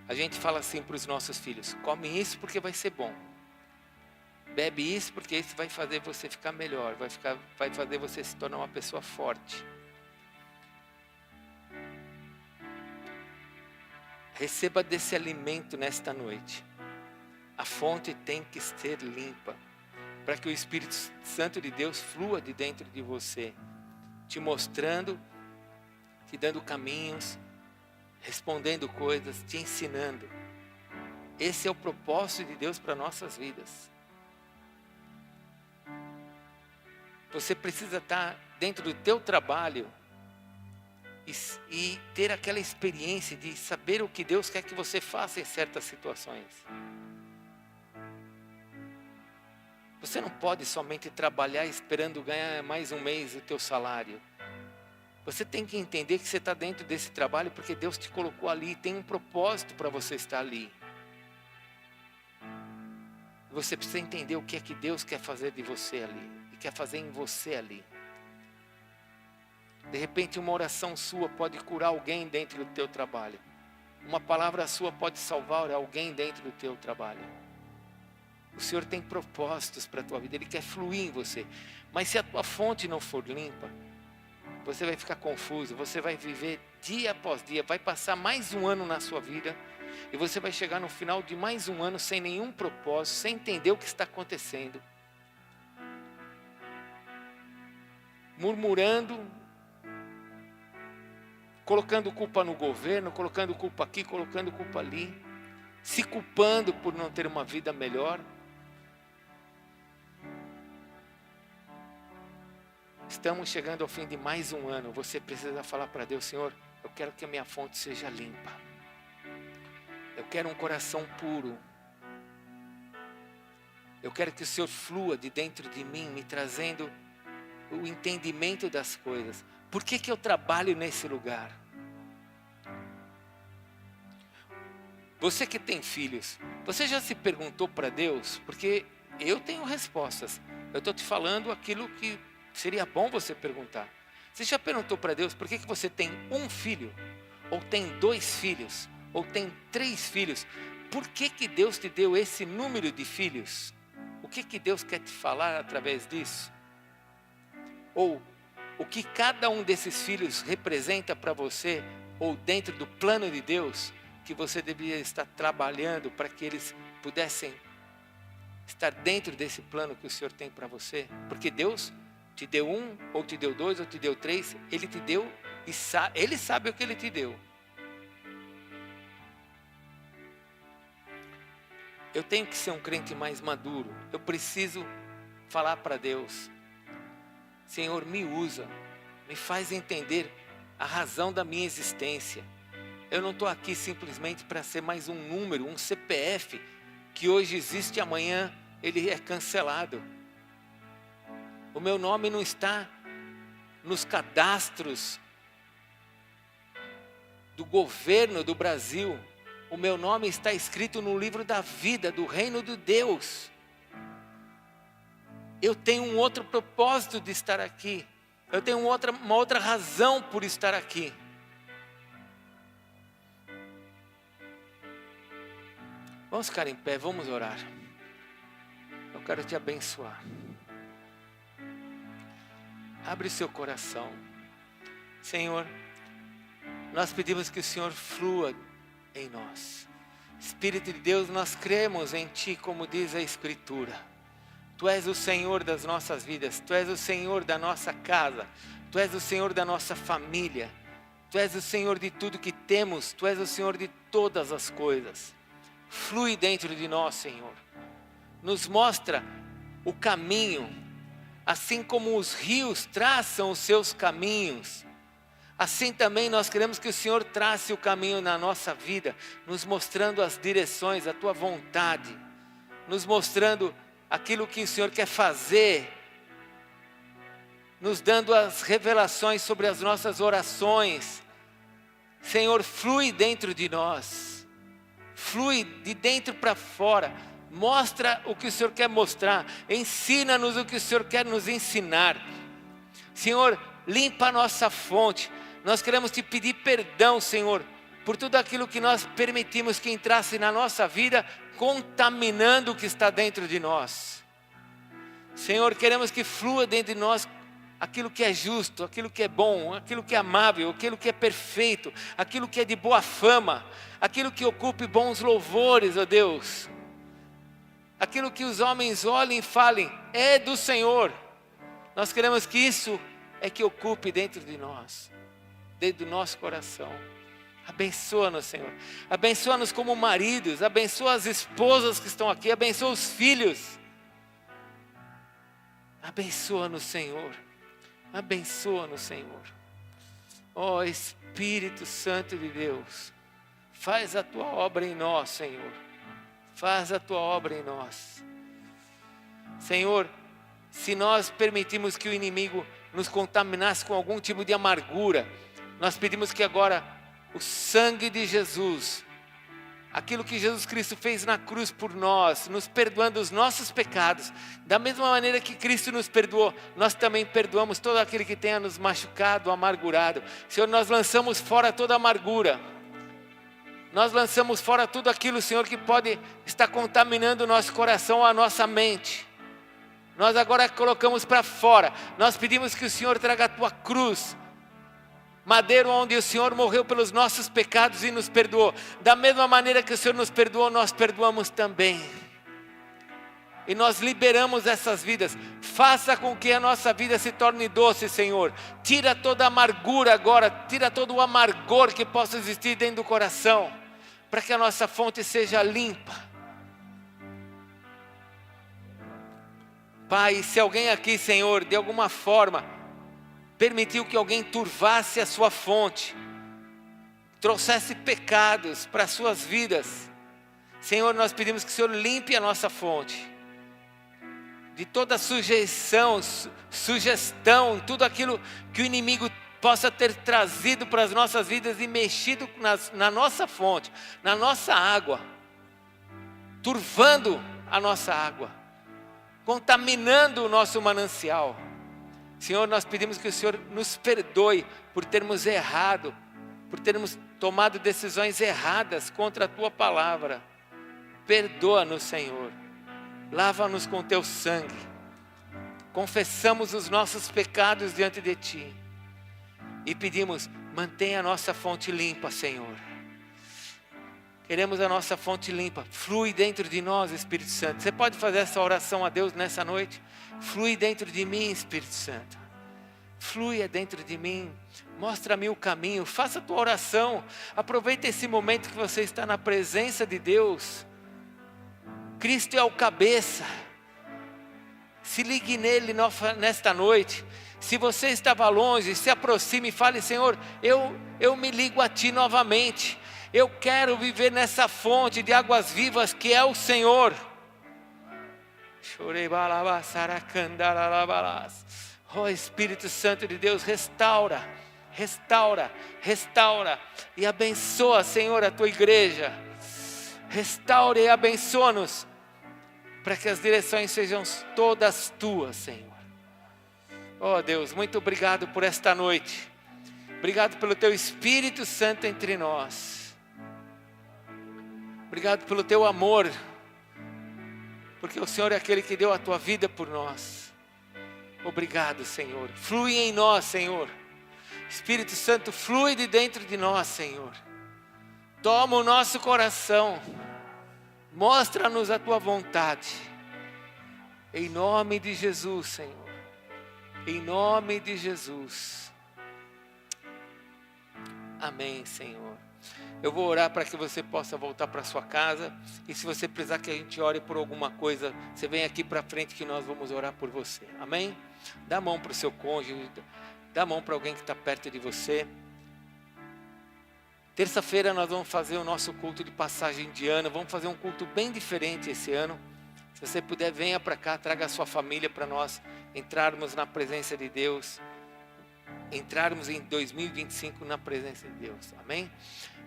A gente fala assim para os nossos filhos, come isso porque vai ser bom. Bebe isso porque isso vai fazer você ficar melhor, vai fazer você se tornar uma pessoa forte. Receba desse alimento nesta noite. A fonte tem que ser limpa, para que o Espírito Santo de Deus flua de dentro de você, te mostrando, te dando caminhos, respondendo coisas, te ensinando. Esse é o propósito de Deus para nossas vidas. Você precisa estar dentro do teu trabalho e ter aquela experiência de saber o que Deus quer que você faça em certas situações. Você não pode somente trabalhar esperando ganhar mais um mês o teu salário. Você tem que entender que você está dentro desse trabalho porque Deus te colocou ali, tem um propósito para você estar ali. Você precisa entender o que é que Deus quer fazer de você ali, e quer fazer em você ali. De repente uma oração sua pode curar alguém dentro do teu trabalho. Uma palavra sua pode salvar alguém dentro do teu trabalho. O Senhor tem propósitos para a tua vida, Ele quer fluir em você. Mas se a tua fonte não for limpa, você vai ficar confuso, você vai viver dia após dia, vai passar mais um ano na sua vida, e você vai chegar no final de mais um ano sem nenhum propósito, sem entender o que está acontecendo. Murmurando, colocando culpa no governo, colocando culpa aqui, colocando culpa ali, se culpando por não ter uma vida melhor. Estamos chegando ao fim de mais um ano. Você precisa falar para Deus: Senhor, eu quero que a minha fonte seja limpa. Eu quero um coração puro. Eu quero que o Senhor flua de dentro de mim, me trazendo o entendimento das coisas. Por que eu trabalho nesse lugar? Você que tem filhos, você já se perguntou para Deus? Porque eu tenho respostas. Eu estou te falando aquilo que seria bom você perguntar. Você já perguntou para Deus por que você tem um filho? Ou tem 2 filhos? Ou tem 3 filhos? Por que Deus te deu esse número de filhos? O que Deus quer te falar através disso? Ou o que cada um desses filhos representa para você? Ou dentro do plano de Deus, que você deveria estar trabalhando para que eles pudessem estar dentro desse plano que o Senhor tem para você? Porque Deus te deu 1, ou te deu 2, ou te deu 3, Ele te deu e Ele sabe o que Ele te deu. Eu tenho que ser um crente mais maduro. Eu preciso falar para Deus: Senhor, me usa, me faz entender a razão da minha existência. Eu não estou aqui simplesmente para ser mais um número, um CPF, que hoje existe e amanhã ele é cancelado. O meu nome não está nos cadastros do governo do Brasil. O meu nome está escrito no livro da vida, do reino de Deus. Eu tenho um outro propósito de estar aqui. Eu tenho uma outra razão por estar aqui. Vamos ficar em pé, vamos orar. Eu quero te abençoar. Abre seu coração. Senhor, nós pedimos que o Senhor flua em nós. Espírito de Deus, nós cremos em Ti, como diz a Escritura. Tu és o Senhor das nossas vidas, Tu és o Senhor da nossa casa, Tu és o Senhor da nossa família, Tu és o Senhor de tudo que temos, Tu és o Senhor de todas as coisas. Flui dentro de nós, Senhor. Nos mostra o caminho, assim como os rios traçam os seus caminhos. Assim também nós queremos que o Senhor trace o caminho na nossa vida, nos mostrando as direções, a Tua vontade, nos mostrando aquilo que o Senhor quer fazer, nos dando as revelações sobre as nossas orações. Senhor, flui dentro de nós, flui de dentro para fora, mostra o que o Senhor quer mostrar, ensina-nos o que o Senhor quer nos ensinar. Senhor, limpa a nossa fonte. Nós queremos te pedir perdão, Senhor, por tudo aquilo que nós permitimos que entrasse na nossa vida, contaminando o que está dentro de nós. Senhor, queremos que flua dentro de nós aquilo que é justo, aquilo que é bom, aquilo que é amável, aquilo que é perfeito, aquilo que é de boa fama, aquilo que ocupe bons louvores, ó Deus. Aquilo que os homens olhem e falem, é do Senhor. Nós queremos que isso é que ocupe dentro de nós, dentro do nosso coração. Abençoa-nos, Senhor. Abençoa-nos como maridos. Abençoa as esposas que estão aqui. Abençoa os filhos. Abençoa-nos, Senhor. Abençoa-nos, Senhor. Ó Espírito Santo de Deus, faz a tua obra em nós, Senhor. Faz a tua obra em nós. Senhor, se nós permitirmos que o inimigo nos contaminasse com algum tipo de amargura, nós pedimos que agora o sangue de Jesus, aquilo que Jesus Cristo fez na cruz por nós, nos perdoando os nossos pecados, da mesma maneira que Cristo nos perdoou, nós também perdoamos todo aquele que tenha nos machucado, amargurado. Senhor, nós lançamos fora toda amargura, nós lançamos fora tudo aquilo, Senhor, que pode estar contaminando o nosso coração, a nossa mente. Nós agora colocamos para fora, nós pedimos que o Senhor traga a tua cruz, madeiro onde o Senhor morreu pelos nossos pecados e nos perdoou. Da mesma maneira que o Senhor nos perdoou, nós perdoamos também. E nós liberamos essas vidas. Faça com que a nossa vida se torne doce, Senhor. Tira toda a amargura agora, tira todo o amargor que possa existir dentro do coração, para que a nossa fonte seja limpa. Pai, se alguém aqui, Senhor, de alguma forma permitiu que alguém turvasse a sua fonte, trouxesse pecados para as suas vidas, Senhor, nós pedimos que o Senhor limpe a nossa fonte de toda sugestão, tudo aquilo que o inimigo possa ter trazido para as nossas vidas e mexido na nossa fonte, na nossa água, turvando a nossa água, contaminando o nosso manancial. Senhor, nós pedimos que o Senhor nos perdoe por termos errado, por termos tomado decisões erradas contra a Tua palavra. Perdoa-nos, Senhor. Lava-nos com Teu sangue. Confessamos os nossos pecados diante de Ti. E pedimos, mantenha a nossa fonte limpa, Senhor. Queremos a nossa fonte limpa. Flui dentro de nós, Espírito Santo. Você pode fazer essa oração a Deus nessa noite? Flui dentro de mim, Espírito Santo. Flui dentro de mim. Mostra-me o caminho. Faça a tua oração. Aproveita esse momento que você está na presença de Deus. Cristo é o cabeça. Se ligue nele nesta noite. Se você estava longe, se aproxime e fale, Senhor, eu me ligo a Ti novamente. Eu quero viver nessa fonte de águas vivas que é o Senhor. Oh Espírito Santo de Deus, restaura, restaura, restaura e abençoa, Senhor, a Tua igreja. Restaura e abençoa-nos, para que as direções sejam todas Tuas, Senhor. Oh Deus, muito obrigado por esta noite. Obrigado pelo Teu Espírito Santo entre nós. Obrigado pelo Teu amor, porque o Senhor é aquele que deu a Tua vida por nós. Obrigado, Senhor. Flui em nós, Senhor. Espírito Santo, flui de dentro de nós, Senhor. Toma o nosso coração. Mostra-nos a Tua vontade. Em nome de Jesus, Senhor. Em nome de Jesus. Amém, Senhor. Eu vou orar para que você possa voltar para sua casa. E se você precisar que a gente ore por alguma coisa, você vem aqui para frente que nós vamos orar por você. Amém? Dá a mão para o seu cônjuge. Dá a mão para alguém que está perto de você. Terça-feira nós vamos fazer o nosso culto de passagem de ano. Vamos fazer um culto bem diferente esse ano. Se você puder, venha para cá, traga a sua família para nós entrarmos na presença de Deus. Entrarmos em 2025 na presença de Deus. Amém?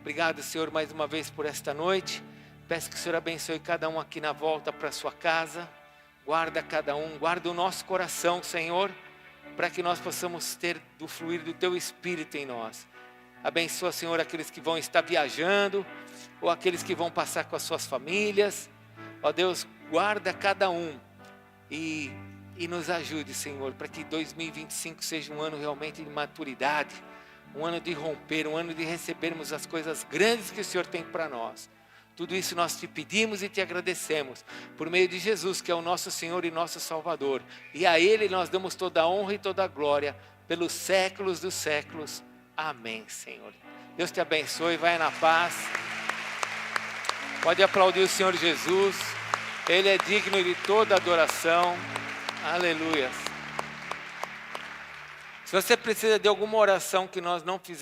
Obrigado, Senhor, mais uma vez por esta noite. Peço que o Senhor abençoe cada um aqui na volta para a sua casa. Guarda cada um, guarda o nosso coração, Senhor, para que nós possamos ter do fluir do Teu Espírito em nós. Abençoa, Senhor, aqueles que vão estar viajando, ou aqueles que vão passar com as suas famílias. Ó Deus, guarda cada um e nos ajude, Senhor, para que 2025 seja um ano realmente de maturidade, um ano de romper, um ano de recebermos as coisas grandes que o Senhor tem para nós. Tudo isso nós te pedimos e te agradecemos, por meio de Jesus, que é o nosso Senhor e nosso Salvador. E a Ele nós damos toda a honra e toda a glória, pelos séculos dos séculos. Amém, Senhor. Deus te abençoe, vai na paz. Pode aplaudir o Senhor Jesus. Ele é digno de toda adoração. Aleluia. Se você precisa de alguma oração que nós não fizemos,